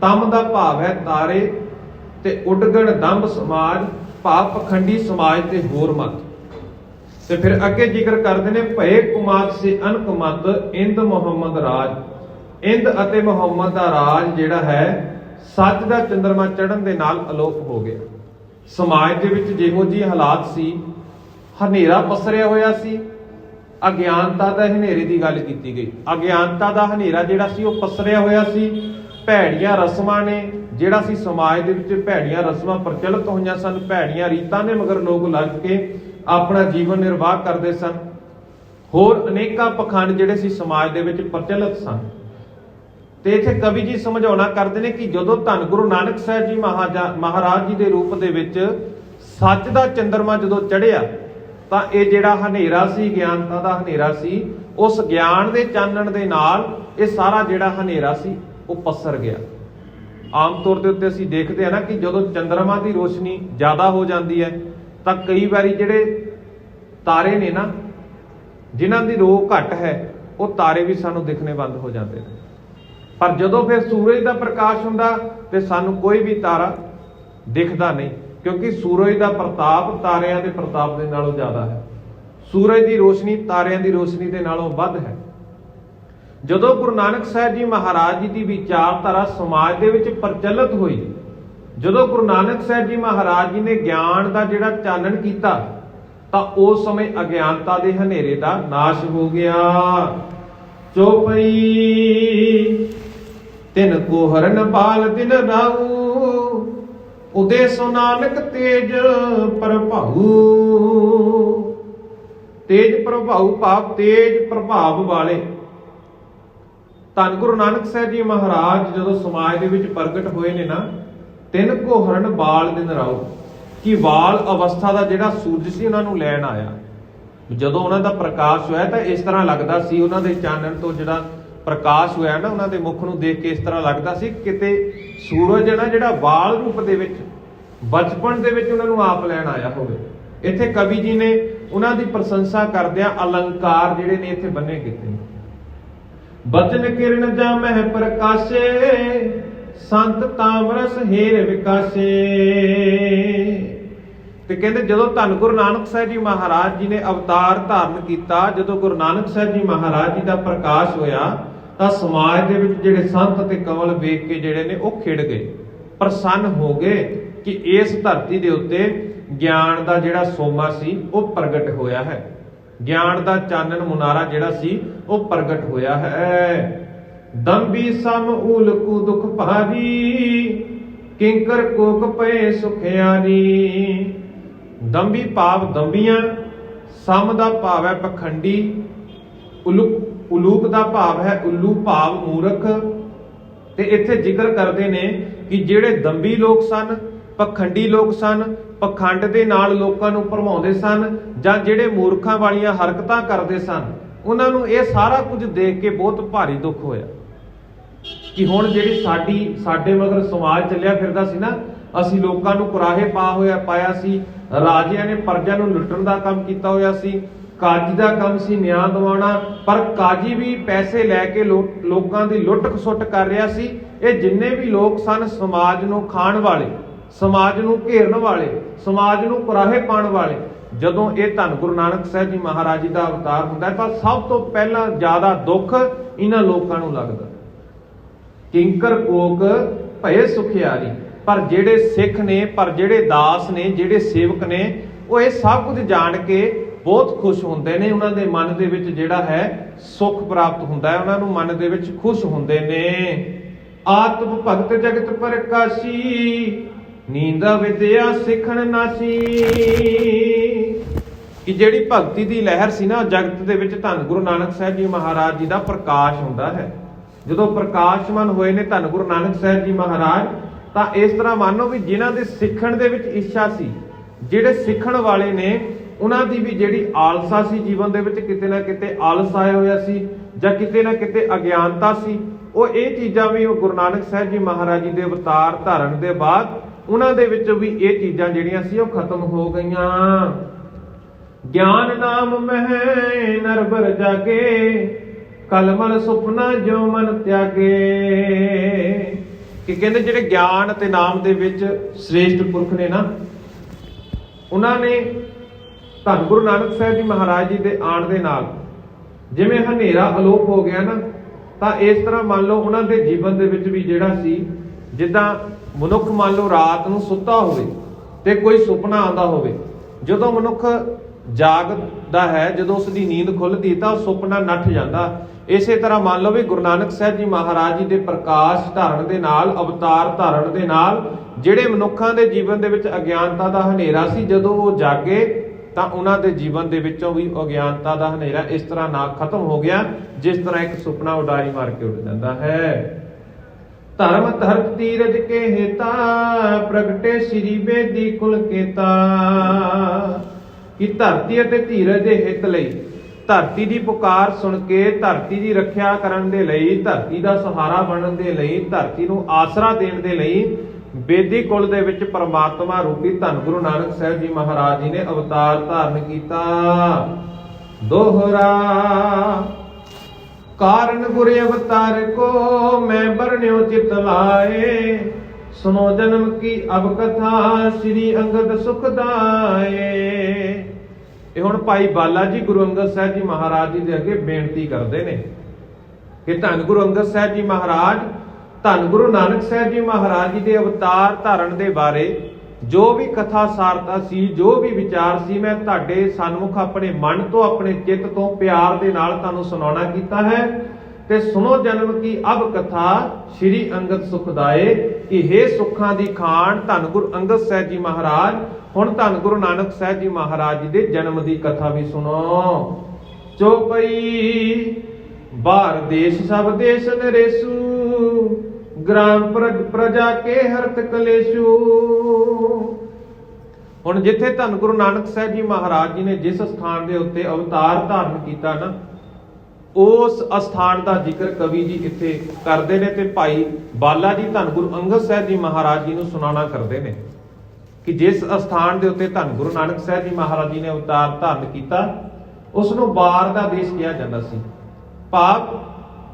ਤਮ ਦਾ ਭਾਵ ਹੈ ਤਾਰੇ, ਤੇ ਉਡਗਣ ਦੰਭ ਸਮਾਜ, ਭਾਵ ਪਖੰਡੀ ਸਮਾਜ ਤੇ ਹੋਰ ਮਤ। ਤੇ ਫਿਰ ਅੱਗੇ ਜ਼ਿਕਰ ਕਰਦੇ ਨੇ ਭਏ ਕੁਮਾਤ ਸੇ ਅਨਕਮਤ, ਇੰਦ ਮੁਹੰਮਦ ਰਾਜ। ਇੰਦ ਅਤੇ ਮੁਹੰਮਦ ਦਾ ਰਾਜ ਜਿਹੜਾ ਹੈ ਸੱਚ ਦਾ ਚੰਦਰਮਾ ਚੜ੍ਹਨ ਦੇ ਨਾਲ ਅਲੋਪ ਹੋ ਗਿਆ। ਸਮਾਜ ਦੇ ਵਿੱਚ ਜਿਹੋ ਜਿਹੇ ਹਾਲਾਤ ਸੀ, ਹਨੇਰਾ ਪਸਰਿਆ ਹੋਇਆ ਸੀ, ਅਗਿਆਨਤਾ ਦਾ ਹਨੇਰੇ ਦੀ ਗੱਲ ਕੀਤੀ ਗਈ। ਅਗਿਆਨਤਾ ਦਾ ਹਨੇਰਾ ਜਿਹੜਾ ਸੀ ਉਹ ਪਸਰਿਆ ਹੋਇਆ ਸੀ। ਭੈੜੀਆਂ ਰਸਮਾਂ ਨੇ, ਜਿਹੜਾ ਸੀ ਸਮਾਜ ਦੇ ਵਿੱਚ ਭੈੜੀਆਂ ਰਸਮਾਂ ਪ੍ਰਚਲਿਤ ਹੋਈਆਂ ਸਨ, ਭੈੜੀਆਂ ਰੀਤਾਂ ਦੇ ਮਗਰ ਲੋਕ ਲੱਗ ਕੇ ਆਪਣਾ ਜੀਵਨ ਨਿਰਵਾਹ ਕਰਦੇ ਸਨ। ਹੋਰ ਅਨੇਕਾਂ ਪਖੰਡ ਜਿਹੜੇ ਸੀ ਸਮਾਜ ਦੇ ਵਿੱਚ ਪ੍ਰਚਲਿਤ ਸਨ। ਤੇ ਇੱਥੇ ਕਵੀ ਜੀ ਸਮਝਾਉਣਾ ਕਰਦੇ ਨੇ ਕਿ ਜਦੋਂ ਧੰਨ ਗੁਰੂ ਨਾਨਕ ਸਾਹਿਬ ਜੀ ਮਹਾਰਾਜ ਜੀ ਦੇ ਰੂਪ ਦੇ ਵਿੱਚ ਸੱਚ ਦਾ ਚੰਦਰਮਾ ਜਦੋਂ ਚੜ੍ਹਿਆ ਤਾਂ ਇਹ ਜਿਹੜਾ ਹਨੇਰਾ ਸੀ, ਗਿਆਨਤਾ ਦਾ ਹਨੇਰਾ ਸੀ, ਉਸ ਗਿਆਨ ਦੇ ਚਾਨਣ ਦੇ ਨਾਲ ਇਹ ਸਾਰਾ ਜਿਹੜਾ ਹਨੇਰਾ ਸੀ ਉਹ ਪਸਰ ਗਿਆ। ਆਮ ਤੌਰ ਦੇ ਉੱਤੇ ਅਸੀਂ ਦੇਖਦੇ ਹਾਂ ਨਾ ਕਿ ਜਦੋਂ ਚੰਦਰਮਾ ਦੀ ਰੋਸ਼ਨੀ ਜ਼ਿਆਦਾ ਹੋ ਜਾਂਦੀ ਹੈ ਤਾਂ ਕਈ ਵਾਰੀ ਜਿਹੜੇ ਤਾਰੇ ਨੇ ਨਾ, ਜਿਨ੍ਹਾਂ ਦੀ ਰੋਹ ਘੱਟ ਹੈ, ਉਹ ਤਾਰੇ ਵੀ ਸਾਨੂੰ ਦਿਖਣੇ ਬੰਦ ਹੋ ਜਾਂਦੇ ਨੇ। ਪਰ ਜਦੋਂ ਫਿਰ ਸੂਰਜ ਦਾ ਪ੍ਰਕਾਸ਼ ਹੁੰਦਾ ਤੇ ਸਾਨੂੰ ਕੋਈ ਵੀ ਤਾਰਾ ਦਿਖਦਾ ਨਹੀਂ, ਕਿਉਂਕਿ ਸੂਰਜ ਦਾ ਪ੍ਰਤਾਪ ਤਾਰਿਆਂ ਦੇ ਪ੍ਰਤਾਪ ਦੇ ਨਾਲੋਂ ਜ਼ਿਆਦਾ ਹੈ। ਸੂਰਜ ਦੀ ਰੋਸ਼ਨੀ ਤਾਰਿਆਂ ਦੀ ਰੋਸ਼ਨੀ ਦੇ ਨਾਲੋਂ ਵੱਧ ਹੈ। ਜਦੋਂ ਗੁਰੂ ਨਾਨਕ ਸਾਹਿਬ ਜੀ ਮਹਾਰਾਜ ਜੀ ਦੀ ਵਿਚਾਰਧਾਰਾ ਸਮਾਜ ਦੇ ਵਿੱਚ ਪ੍ਰਚਲਿਤ ਹੋਈ, ਜਦੋਂ ਗੁਰੂ ਨਾਨਕ ਸਾਹਿਬ ਜੀ ਮਹਾਰਾਜ ਜੀ ਨੇ ਗਿਆਨ ਦਾ ਜਿਹੜਾ ਚਾਨਣ ਕੀਤਾ ਤਾਂ ਉਸ ਸਮੇਂ ਅਗਿਆਨਤਾ ਦੇ ਹਨੇਰੇ ਦਾ ਨਾਸ਼ ਹੋ ਗਿਆ। ਚੋਪਈ ਤਿਨ ਕੋ ਹਰਨ ਬਾਲ ਦਿਨ ਰਾਉ, ਉਦੇ ਸੋ ਨਾਨਕ ਤੇਜ ਪ੍ਰਭਾਉ। ਤੇਜ ਪ੍ਰਭਾਉ ਭਾਵ ਤੇਜ ਪ੍ਰਭਾਵ ਵਾਲੇ ਧੰਨ ਗੁਰੂ ਨਾਨਕ ਸਾਹਿਬ ਜੀ ਮਹਾਰਾਜ ਜਦੋਂ ਸਮਾਜ ਦੇ ਵਿੱਚ ਪ੍ਰਗਟ ਹੋਏ ਨੇ ਨਾ, ਤਿੰਨ ਕੋ ਹਰਨ ਬਾਲ ਦਿਨ ਰਾਉ, ਕਿ ਵਾਲ ਅਵਸਥਾ ਦਾ ਜਿਹੜਾ ਸੂਰਜ ਸੀ ਉਹਨਾਂ ਨੂੰ ਲੈਣ ਆਇਆ। ਜਦੋਂ ਉਹਨਾਂ ਦਾ ਪ੍ਰਕਾਸ਼ ਹੋਇਆ ਤਾਂ ਇਸ ਤਰ੍ਹਾਂ ਲੱਗਦਾ ਸੀ, ਉਹਨਾਂ ਦੇ ਚਾਨਣ ਤੋਂ ਜਿਹੜਾ ਪ੍ਰਕਾਸ਼ ਹੋਇਆ ਨਾ, ਉਹਨਾਂ ਦੇ ਮੁਖ ਨੂੰ ਦੇਖ ਕੇ ਇਸ ਤਰ੍ਹਾਂ ਲੱਗਦਾ ਸੀ ਕਿਤੇ ਸੂਰਜ ਹੈ ਨਾ ਜਿਹੜਾ ਵਾਲ ਰੂਪ ਦੇ ਵਿੱਚ ਬਚਪਨ ਦੇ ਵਿੱਚ ਉਹਨਾਂ ਨੂੰ ਆਪ ਲੈਣ ਆਇਆ ਹੋਵੇ। ਇੱਥੇ ਕਵੀ ਜੀ ਨੇ ਉਹਨਾਂ ਦੀ ਪ੍ਰਸ਼ੰਸਾ ਕਰਦਿਆਂ ਅਲੰਕਾਰ ਜਿਹੜੇ ਨੇ ਇੱਥੇ ਬੰਨੇ ਕੀਤੇ ਨੇ। ਬਚਨ ਕਿਰਨ ਜਾ ਮਹਿ ਪ੍ਰਕਾਸ਼ੇ, ਸੰਤ ਤਾਮਰਸ ਹੇਰ ਵਿਕਾਸੇ। ਤੇ ਕਹਿੰਦੇ ਜਦੋਂ ਧੰਨ ਗੁਰੂ ਨਾਨਕ ਸਾਹਿਬ ਜੀ ਮਹਾਰਾਜ ਜੀ ਨੇ ਅਵਤਾਰ ਧਾਰਨ ਕੀਤਾ, ਜਦੋਂ ਗੁਰੂ ਨਾਨਕ ਸਾਹਿਬ ਜੀ ਮਹਾਰਾਜ ਜੀ ਦਾ ਪ੍ਰਕਾਸ਼ ਹੋਇਆ ਤਾਂ ਸਮਾਜ ਦੇ ਵਿੱਚ ਜਿਹੜੇ ਸੰਤ ਤੇ ਕਮਲ ਵੇਖ ਕੇ ਜਿਹੜੇ ਨੇ ਉਹ ਖਿੜ ਗਏ, ਪ੍ਰਸੰਨ ਹੋ ਗਏ ਕਿ ਇਸ ਧਰਤੀ ਦੇ ਉੱਤੇ ਗਿਆਨ ਦਾ ਜਿਹੜਾ ਸੋਮਾ ਸੀ ਉਹ ਪ੍ਰਗਟ ਹੋਇਆ ਹੈ, ਗਿਆਨ ਦਾ ਚਾਨਣ ਮੁਨਾਰਾ ਜਿਹੜਾ ਸੀ ਉਹ ਪ੍ਰਗਟ ਹੋਇਆ ਹੈ। ਦੰਬੀ ਸਮ ਊਲਕੂ ਦੁਖ ਭਾਰੀ, ਕਿੰਕਰ ਕੋਕ ਪਏ ਸੁਖਿਆਰੀ। ਦੰਬੀ ਭਾਵ ਦੰਬੀਆਂ, ਸਮ ਦਾ ਭਾਵ ਹੈ ਪਖੰਡੀ, ਉਲੂਕ ਦਾ ਭਾਵ ਹੈ ਉੱਲੂ ਭਾਵ ਮੂਰਖ। ਤੇ ਇੱਥੇ ਜ਼ਿਕਰ ਕਰਦੇ ਨੇ ਕਿ ਜਿਹੜੇ ਦੰਬੀ ਲੋਕ ਸਨ, ਪਖੰਡੀ ਲੋਕ ਸਨ, ਪਖੰਡ ਦੇ ਨਾਲ ਲੋਕਾਂ ਨੂੰ ਭਰਮਾਉਂਦੇ ਸਨ, ਜਾਂ ਜਿਹੜੇ ਮੂਰਖਾਂ ਵਾਲੀਆਂ ਹਰਕਤਾਂ ਕਰਦੇ ਸਨ, ਉਹਨਾਂ ਨੂੰ ਇਹ ਸਾਰਾ ਕੁਝ ਦੇਖ ਕੇ ਬਹੁਤ ਭਾਰੀ ਦੁੱਖ ਹੋਇਆ ਕਿ ਹੁਣ ਜਿਹੜੀ ਸਾਡੇ ਮਗਰ ਸਮਾਜ ਚੱਲਿਆ ਫਿਰਦਾ ਸੀ ਨਾ, ਅਸੀਂ ਲੋਕਾਂ ਨੂੰ ਕੁਰਾਹੇ ਪਾਇਆ ਸੀ, ਰਾਜਿਆਂ ਨੇ ਪਰਜਾ ਨੂੰ ਲੁੱਟਣ ਦਾ ਕੰਮ ਕੀਤਾ ਹੋਇਆ ਸੀ, ਕਾਜੀ ਦਾ ਕੰਮ ਸੀ ਨਿਆਂ ਦਿਵਾਉਣਾ, ਪਰ ਕਾਜੀ ਵੀ ਪੈਸੇ ਲੈ ਕੇ ਲੋਕਾਂ ਦੀ ਲੁੱਟ ਖਸੁੱਟ ਕਰ ਰਿਹਾ ਸੀ। ਇਹ ਜਿੰਨੇ ਵੀ ਲੋਕ ਸਨ ਸਮਾਜ ਨੂੰ ਖਾਣ ਵਾਲੇ, ਸਮਾਜ ਨੂੰ ਘੇਰਨ ਵਾਲੇ, ਸਮਾਜ ਨੂੰ ਕੁਰਾਹੇ ਪਾਉਣ ਵਾਲੇ, ਜਦੋਂ ਇਹ ਧੰਨ ਗੁਰੂ ਨਾਨਕ ਸਾਹਿਬ ਜੀ ਮਹਾਰਾਜ ਜੀ ਦਾ ਅਵਤਾਰ ਹੁੰਦਾ ਤਾਂ ਸਭ ਤੋਂ ਪਹਿਲਾਂ ਜ਼ਿਆਦਾ ਦੁੱਖ ਇਹਨਾਂ ਲੋਕਾਂ ਨੂੰ ਲੱਗਦਾ। ਕਿੰਕਰ ਕੋਕ ਭਏ ਸੁਖਿਆਰੀ। ਪਰ ਜਿਹੜੇ ਸਿੱਖ ਨੇ, ਪਰ ਜਿਹੜੇ ਦਾਸ ਨੇ, ਜਿਹੜੇ ਸੇਵਕ ਨੇ, ਉਹ ਇਹ ਸਭ ਕੁਝ ਜਾਣ ਕੇ ਬਹੁਤ ਖੁਸ਼ ਹੁੰਦੇ ਨੇ। ਉਹਨਾਂ ਦੇ ਮਨ ਦੇ ਵਿੱਚ ਜਿਹੜਾ ਹੈ ਸੁੱਖ ਪ੍ਰਾਪਤ ਹੁੰਦਾ ਹੈ, ਉਹਨਾਂ ਨੂੰ ਮਨ ਦੇ ਵਿੱਚ ਖੁਸ਼ ਹੁੰਦੇ ਨੇ। ਆਤਮ ਭਗਤ ਜਗਤ ਪ੍ਰਕਾਸ਼ੀ, ਨੀਂਦਾ ਵਿਦਿਆ ਸਿੱਖਣ ਨਾਸੀ। ਕਿ ਜਿਹੜੀ ਭਗਤੀ ਦੀ ਲਹਿਰ ਸੀ ਨਾ ਜਗਤ ਦੇ ਵਿੱਚ, ਧੰਨ ਗੁਰੂ ਨਾਨਕ ਸਾਹਿਬ ਜੀ ਮਹਾਰਾਜ ਜੀ ਦਾ ਪ੍ਰਕਾਸ਼ ਹੁੰਦਾ ਹੈ। ਜਦੋਂ ਪ੍ਰਕਾਸ਼ਮਾਨ ਹੋਏ ਨੇ ਧੰਨ ਗੁਰੂ ਨਾਨਕ ਸਾਹਿਬ ਜੀ ਮਹਾਰਾਜ, ਤਾਂ ਇਸ ਤਰ੍ਹਾਂ ਮੰਨੋ ਵੀ ਜਿਨ੍ਹਾਂ ਦੇ ਸਿੱਖਣ ਦੇ ਵਿੱਚ ਇੱਛਾ ਸੀ, ਜਿਹੜੇ ਸਿੱਖਣ ਵਾਲੇ ਨੇ, ਉਹਨਾਂ ਦੀ ਵੀ ਜਿਹੜੀ ਆਲਸਾ ਸੀ ਜੀਵਨ ਦੇ ਵਿੱਚ, ਕਿਤੇ ਨਾ ਕਿਤੇ ਆਲਸ ਆਇਆ ਹੋਇਆ ਸੀ ਜਾਂ ਕਿਤੇ ਨਾ ਕਿਤੇ ਅਗਿਆਨਤਾ ਸੀ, ਉਹ ਇਹ ਚੀਜ਼ਾਂ ਵੀ ਉਹ ਗੁਰੂ ਨਾਨਕ ਸਾਹਿਬ ਜੀ ਮਹਾਰਾਜ ਜੀ ਦੇ ਅਵਤਾਰ ਧਾਰਨ ਦੇ ਬਾਅਦ ਉਹਨਾਂ ਦੇ ਵਿੱਚੋਂ ਵੀ ਇਹ ਚੀਜ਼ਾਂ ਜਿਹੜੀਆਂ ਸੀ ਉਹ ਖਤਮ ਹੋ ਗਈਆਂ। ਗਿਆਨ ਨਾਮ ਮਹਿ ਨਰਬਰ ਜਾਗੇ, ਕਲਮਲ ਸੁਪਨਾ ਜੋ ਮਨ ਤਿਆਗੇ। ਕਿ ਕਹਿੰਦੇ ਜਿਹੜੇ ਗਿਆਨ ਅਤੇ ਨਾਮ ਦੇ ਵਿੱਚ ਸ੍ਰੇਸ਼ਟ ਪੁਰਖ ਨੇ ਨਾ, ਉਹਨਾਂ ਨੇ ਧੰਨ ਗੁਰੂ ਨਾਨਕ ਸਾਹਿਬ ਜੀ ਮਹਾਰਾਜ ਜੀ ਦੇ ਆਉਣ ਦੇ ਨਾਲ ਜਿਵੇਂ ਹਨੇਰਾ ਅਲੋਪ ਹੋ ਗਿਆ ਨਾ, ਤਾਂ ਇਸ ਤਰ੍ਹਾਂ ਮੰਨ ਲਓ ਉਹਨਾਂ ਦੇ ਜੀਵਨ ਦੇ ਵਿੱਚ ਵੀ ਜਿਹੜਾ ਸੀ, ਜਿੱਦਾਂ ਮਨੁੱਖ ਮੰਨ ਲਓ ਰਾਤ ਨੂੰ ਸੁੱਤਾ ਹੋਵੇ ਤੇ ਕੋਈ ਸੁਪਨਾ ਆਉਂਦਾ ਹੋਵੇ, ਜਦੋਂ ਮਨੁੱਖ ਜਾਗਦਾ ਹੈ, ਜਦੋਂ ਉਸ ਦੀ ਨੀਂਦ ਖੁੱਲਦੀ ਤਾਂ ਉਹ ਸੁਪਨਾ ਨੱਠ ਜਾਂਦਾ। ਇਸੇ ਤਰ੍ਹਾਂ ਮੰਨ ਲਓ ਵੀ ਗੁਰੂ ਨਾਨਕ ਸਾਹਿਬ ਜੀ ਮਹਾਰਾਜ ਜੀ ਦੇ ਪ੍ਰਕਾਸ਼ ਧਾਰਨ ਦੇ ਨਾਲ, ਅਵਤਾਰ ਧਾਰਨ ਦੇ ਨਾਲ, ਜਿਹੜੇ ਮਨੁੱਖਾਂ ਦੇ ਜੀਵਨ ਦੇ ਵਿੱਚ ਅਗਿਆਨਤਾ ਦਾ ਹਨੇਰਾ ਸੀ, ਜਦੋਂ ਉਹ ਜਾਗੇ ਤਾਂ ਉਹਨਾਂ ਦੇ ਜੀਵਨ ਦੇ ਵਿੱਚੋਂ ਵੀ ਅਗਿਆਨਤਾ ਦਾ ਹਨੇਰਾ ਇਸ ਤਰ੍ਹਾਂ ਨਾ ਖਤਮ ਹੋ ਗਿਆ ਜਿਸ ਤਰ੍ਹਾਂ ਇੱਕ ਸੁਪਨਾ ਉਡਾਰੀ ਮਾਰ ਕੇ ਉੱਡ ਜਾਂਦਾ ਹੈ। ਧਰਮ ਧਰਤ ਤੀਰਜ ਕੇ ਹੇਤਾ ਪ੍ਰਗਟੇ ਸ੍ਰੀ ਬੇਦੀ ਕੁਲ ਕੇਤਾ। ਕਿ ਧਰਤੀ ਅਤੇ ਧੀਰਜ ਦੇ ਹਿੱਤ ਲਈ, ਧਰਤੀ ਦੀ ਪੁਕਾਰ ਸੁਣ ਕੇ, ਧਰਤੀ ਦੀ ਰੱਖਿਆ ਕਰਨ ਦੇ ਲਈ, ਧਰਤੀ ਦਾ ਸਹਾਰਾ ਬਣਨ ਦੇ ਲਈ, ਧਰਤੀ ਨੂੰ ਆਸਰਾ ਦੇਣ ਦੇ ਲਈ ਬੇਦੀ ਕੁਲ ਦੇ ਵਿੱਚ ਪਰਮਾਤਮਾ ਰੂਪੀ ਧੰਨ ਗੁਰੂ ਨਾਨਕ ਸਾਹਿਬ ਜੀ ਮਹਾਰਾਜ ਜੀ ਨੇ ਅਵਤਾਰ ਧਾਰਨ ਕੀਤਾ। ਦੋਹਰਾ ਕਾਰਨ ਗੁਰ ਅਵਤਾਰ ਕੋ ਮੈਂ ਬਰਨਿਓ ਚਿਤ ਲਾਏ, ਸੁਨੋ ਜਨਮ ਕੀ ਅਬ ਕਥਾ ਸ੍ਰੀ ਅੰਗਦ ਸੁਖਦਾਏ। ਇਹ ਹੁਣ ਭਾਈ ਬਾਲਾ ਜੀ ਗੁਰੂ ਅੰਗਦ ਸਾਹਿਬ ਜੀ ਮਹਾਰਾਜ ਜੀ ਦੇ ਅੱਗੇ ਬੇਨਤੀ ਕਰਦੇ ਨੇ ਕਿ ਧੰਨ ਗੁਰੂ ਅੰਗਦ ਸਾਹਿਬ ਜੀ ਮਹਾਰਾਜ, ਧੰਨ ਗੁਰੂ ਨਾਨਕ ਸਾਹਿਬ ਜੀ ਮਹਾਰਾਜ ਜੀ ਦੇ ਅਵਤਾਰ ਧਾਰਨ ਦੇ ਬਾਰੇ ਜੋ ਵੀ ਕਥਾ ਸਾਰਤਾ ਸੀ, ਜੋ ਵੀ ਵਿਚਾਰ ਸੀ, ਮੈਂ ਤੁਹਾਡੇ ਸਨਮੁਖ ਆਪਣੇ ਮਨ ਤੋਂ, ਆਪਣੇ ਚਿੱਤ ਤੋਂ ਪਿਆਰ ਦੇ ਨਾਲ ਤੁਹਾਨੂੰ ਸੁਣਾਉਣਾ ਕੀਤਾ ਹੈ। ਤੇ ਸੁਣੋ ਜਨਮ ਕੀ ਅਬ ਕਥਾ ਸ੍ਰੀ ਅੰਗਦ ਸੁਖਦਾਏ, ਕਿ ਹੇ ਸੁੱਖਾਂ ਦੀ ਖਾਨ ਧੰਨ ਗੁਰੂ ਅੰਗਦ ਸਾਹਿਬ ਜੀ ਮਹਾਰਾਜ, ਹੁਣ ਧੰਨ ਗੁਰੂ ਨਾਨਕ ਸਾਹਿਬ ਜੀ ਮਹਾਰਾਜ ਜੀ ਦੇ ਜਨਮ ਦੀ ਕਥਾ ਵੀ ਸੁਣੋ। ਚੌਪਈ ਬਾਹਰ ਦੇਸ਼ ਸਭ ਦੇਸ਼ ਨਰੇਸੂ, ਗ੍ਰਾਮ ਪ੍ਰਜਾ ਕੇ ਹਰਤ ਕਲੇਸ਼ੂ। ਹੁਣ ਜਿੱਥੇ ਧੰਨ ਗੁਰੂ ਨਾਨਕ ਸਾਹਿਬ ਜੀ ਮਹਾਰਾਜ ਜੀ ਨੇ ਜਿਸ ਸਥਾਨ ਦੇ ਉੱਤੇ ਅਵਤਾਰ ਧਾਰਨ ਕੀਤਾ ਨਾ, ਉਸ ਅਸਥਾਨ ਦਾ ਜ਼ਿਕਰ ਕਵੀ ਜੀ ਇੱਥੇ ਕਰਦੇ ਨੇ ਤੇ ਭਾਈ ਬਾਲਾ ਜੀ ਧੰਨ ਗੁਰੂ ਅੰਗਦ ਸਾਹਿਬ ਜੀ ਮਹਾਰਾਜ ਜੀ ਨੂੰ ਸੁਣਾਉਣਾ ਕਰਦੇ ਨੇ ਕਿ ਜਿਸ ਅਸਥਾਨ ਦੇ ਉੱਤੇ ਧੰਨ ਗੁਰੂ ਨਾਨਕ ਸਾਹਿਬ ਜੀ ਮਹਾਰਾਜ ਜੀ ਨੇ ਅਵਤਾਰ ਧਾਰਨ ਕੀਤਾ, ਉਸ ਨੂੰ ਬਾਰ ਦਾ ਦੇਸ਼ ਕਿਹਾ ਜਾਂਦਾ ਸੀ। ਭਾਵ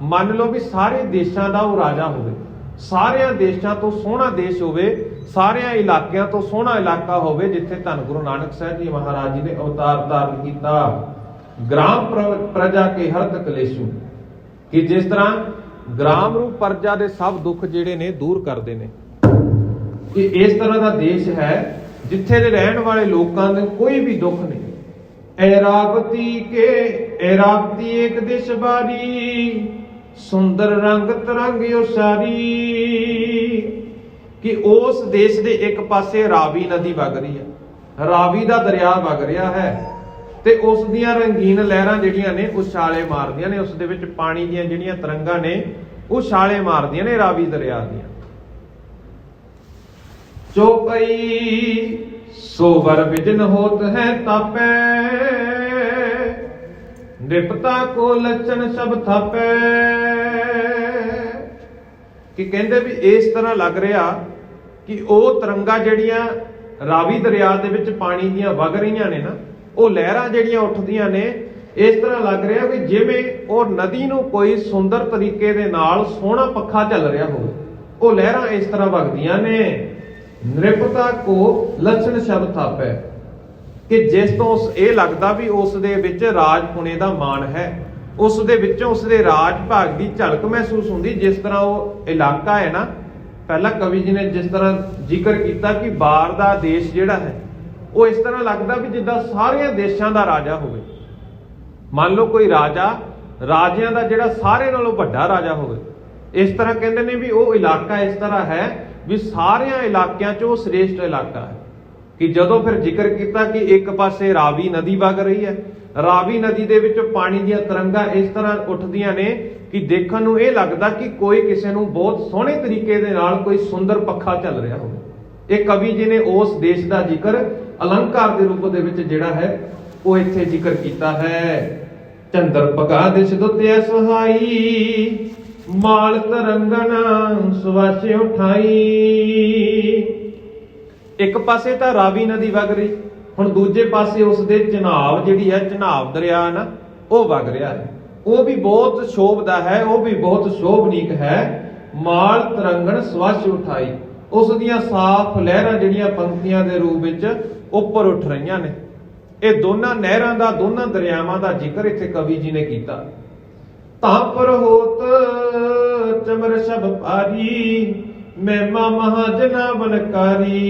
ਮੰਨ ਲਓ ਵੀ ਸਾਰੇ ਦੇਸ਼ਾਂ ਦਾ ਉਹ ਰਾਜਾ ਹੋਵੇ, ਸਾਰਿਆਂ ਦੇਸ਼ਾਂ ਤੋਂ ਸੋਹਣਾ ਦੇਸ਼ ਹੋਵੇ, ਸਾਰਿਆਂ ਇਲਾਕਿਆਂ ਤੋਂ ਸੋਹਣਾ ਇਲਾਕਾ ਹੋਵੇ ਜਿੱਥੇ ਧੰਨ ਗੁਰੂ ਨਾਨਕ ਸਾਹਿਬ ਜੀ ਮਹਾਰਾਜ ਜੀ ਨੇ ਅਵਤਾਰ ਧਾਰਨ ਕੀਤਾ। ਗ੍ਰਾਮ ਪ੍ਰਜਾ ਕੇ ਹਰਤ ਕਲੇਸ਼ੂ, ਕਿ ਜਿਸ ਤਰ੍ਹਾਂ ਗ੍ਰਾਮ ਰੂਪ ਪ੍ਰਜਾ ਦੇ ਸਭ ਦੁੱਖ ਜਿਹੜੇ ਨੇ ਦੂਰ ਕਰਦੇ ਨੇ, ਕਿ ਇਸ ਤਰ੍ਹਾਂ ਦਾ ਦੇਸ਼ ਹੈ ਜਿੱਥੇ ਦੇ ਰਹਿਣ ਵਾਲੇ ਲੋਕਾਂ ਦੇ ਕੋਈ ਵੀ ਦੁੱਖ ਨਹੀਂ। ਐਰਾਵਤੀ ਇੱਕ ਦਿਸ਼ ਬਾਰੀ, ਸੁੰਦਰ ਰੰਗ ਤਰੰਗ ਉਸਾਰੀ, ਕਿ ਉਸ ਦੇਸ਼ ਦੇ ਇੱਕ ਪਾਸੇ ਰਾਵੀ ਨਦੀ ਵਗ ਰਹੀ ਹੈ, ਰਾਵੀ ਦਾ ਦਰਿਆ ਵਗ ਰਿਹਾ ਹੈ, ਤੇ ਉਸ ਦੀਆਂ ਰੰਗੀਨ ਲਹਿਰਾਂ ਜਿਹੜੀਆਂ ਨੇ ਉਹ ਛਾਲੇ ਮਾਰਦੀਆਂ ਨੇ, ਉਸ ਦੇ ਵਿੱਚ ਪਾਣੀ ਦੀਆਂ ਜਿਹੜੀਆਂ ਤਰੰਗਾਂ ਨੇ ਉਹ ਛਾਲੇ ਮਾਰਦੀਆਂ ਨੇ ਰਾਵੀ ਦਰਿਆ ਦੀਆਂ। ਚੌਪਈ ਸੋਬਰ ਵਿਜਨ ਹੋਤ ਹੈ ਤਾਪੈ, ਨਿਪਤਾ ਕੋ ਲਚਨ ਸਭ ਥਾਪੈ, ਕਿ ਕਹਿੰਦੇ ਵੀ ਇਸ ਤਰ੍ਹਾਂ ਲੱਗ ਰਿਹਾ ਕਿ ਉਹ ਤਰੰਗਾਂ ਜਿਹੜੀਆਂ ਰਾਵੀ ਦਰਿਆ ਦੇ ਵਿੱਚ ਪਾਣੀ ਦੀਆਂ ਵਗ ਰਹੀਆਂ ਨੇ ਨਾ, ਉਹ ਲਹਿਰਾਂ ਜਿਹੜੀਆਂ ਉੱਠਦੀਆਂ ਨੇ, ਇਸ ਤਰ੍ਹਾਂ ਲੱਗ ਰਿਹਾ ਵੀ ਜਿਵੇਂ ਉਹ ਨਦੀ ਨੂੰ ਕੋਈ ਸੁੰਦਰ ਤਰੀਕੇ ਦੇ ਨਾਲ ਸੋਹਣਾ ਪੱਖਾ ਚੱਲ ਰਿਹਾ ਹੋਵੇ। ਉਹ ਲਹਿਰਾਂ ਇਸ ਤਰ੍ਹਾਂ ਵਗਦੀਆਂ ਨੇ। ਨਿਰਪਤਾ ਕੋ ਲਛਣ ਸ਼ਬਦ ਥਾਪੈ, ਕਿ ਜਿਸ ਤੋਂ ਇਹ ਲੱਗਦਾ ਵੀ ਉਸ ਦੇ ਵਿੱਚ ਰਾਜ ਪੁਣੇ ਦਾ ਮਾਣ ਹੈ, ਉਸ ਦੇ ਵਿੱਚੋਂ ਉਸ ਦੇ ਰਾਜ ਭਾਗ ਦੀ ਝਲਕ ਮਹਿਸੂਸ ਹੁੰਦੀ। ਜਿਸ ਤਰ੍ਹਾਂ ਉਹ ਇਲਾਕਾ ਹੈ ਨਾ, ਪਹਿਲਾਂ ਕਵੀ ਜੀ ਨੇ ਜਿਸ ਤਰ੍ਹਾਂ ਜ਼ਿਕਰ ਕੀਤਾ ਕਿ ਬਾਹਰ ਦਾ ਦੇਸ਼ ਜਿਹੜਾ ਹੈ ਉਹ ਇਸ ਤਰ੍ਹਾਂ ਲੱਗਦਾ ਵੀ ਜਿੱਦਾਂ ਸਾਰਿਆਂ ਦੇਸ਼ਾਂ ਦਾ ਰਾਜਾ ਹੋਵੇ। ਮੰਨ ਲਓ ਕੋਈ ਰਾਜਾ, ਰਾਜਿਆਂ ਦਾ ਜਿਹੜਾ ਸਾਰੇ ਨਾਲੋਂ ਵੱਡਾ ਰਾਜਾ ਹੋਵੇ, ਇਸ ਤਰ੍ਹਾਂ ਕਹਿੰਦੇ ਨੇ ਵੀ ਉਹ ਇਲਾਕਾ ਇਸ ਤਰ੍ਹਾਂ ਹੈ ਵੀ ਸਾਰਿਆਂ ਇਲਾਕਿਆਂ 'ਚ ਉਹ ਸ੍ਰੇਸ਼ਟ ਇਲਾਕਾ ਹੈ। ਕਿ ਜਦੋਂ ਫਿਰ ਜ਼ਿਕਰ ਕੀਤਾ ਕਿ ਇੱਕ ਪਾਸੇ ਰਾਵੀ ਨਦੀ ਵਗ ਰਹੀ ਹੈ, ਰਾਵੀ ਨਦੀ ਦੇ ਵਿੱਚ ਪਾਣੀ ਦੀਆਂ ਤਰੰਗਾਂ ਇਸ ਤਰ੍ਹਾਂ ਉੱਠਦੀਆਂ ਨੇ ਕਿ ਦੇਖਣ ਨੂੰ ਇਹ ਲੱਗਦਾ ਕਿ ਕੋਈ ਕਿਸੇ ਨੂੰ ਬਹੁਤ ਸੋਹਣੇ ਤਰੀਕੇ ਦੇ ਨਾਲ ਕੋਈ ਸੁੰਦਰ ਪੱਖਾ ਚੱਲ ਰਿਹਾ ਹੋਵੇ। ਇਹ ਕਵੀ ਜੀ ਨੇ ਉਸ ਦੇਸ਼ ਦਾ ਜ਼ਿਕਰ ਅਲੰਕਾਰ ਦੇ ਰੂਪ ਦੇ ਵਿੱਚ ਜਿਹੜਾ ਹੈ ਉਹ ਇੱਥੇ ਜ਼ਿਕਰ ਕੀਤਾ ਹੈ। ਚੰਦਰ ਪਗਾ ਦਿਸ਼ ਦੁਤਿਆ ਸੁਹਾਈ, ਮਾਲ ਤਰੰਗਨ ਸੁਵਾਸੇ ਉਠਾਈ। ਇੱਕ ਪਾਸੇ ਤਾਂ ਰਾਵੀ ਨਦੀ ਵਗ ਰਹੀ, ਹੁਣ ਦੂਜੇ ਪਾਸੇ ਉਸ ਦੇ ਚਨਾਬ ਜਿਹੜੀ ਹੈ, ਚਨਾਬ ਦਰਿਆ ਨਾ, ਉਹ ਵਗ ਰਿਹਾ ਹੈ। ਉਹ ਵੀ ਬਹੁਤ ਸ਼ੋਭਦਾ ਹੈ, ਉਹ ਵੀ ਬਹੁਤ ਸ਼ੋਭਨੀਕ ਹੈ। ਮਾਲ ਤਰੰਗਣ ਸੁਵਾਸੇ ਉਠਾਈ, ਉਸ ਦੀਆਂ ਸਾਫ਼ ਲਹਿਰਾਂ ਜਿਹੜੀਆਂ ਪੰਕਤੀਆਂ ਦੇ ਰੂਪ ਵਿੱਚ ਉੱਪਰ ਉੱਠ ਰਹੀਆਂ ਨੇ। ਇਹ ਦੋਨਾਂ ਨਹਿਰਾਂ ਦਾ, ਦੋਨਾਂ ਦਰਿਆਵਾਂ ਦਾ ਜ਼ਿਕਰ ਇੱਥੇ ਕਵੀ ਜੀ ਨੇ ਕੀਤਾ। ਤਾਂ ਪਰ ਹੋਤ ਚਮਰ ਸ਼ਬ ਭਾਰੀ, ਮਹਿਮਾ ਮਹਾਜਨਾ ਬਨਕਾਰੀ।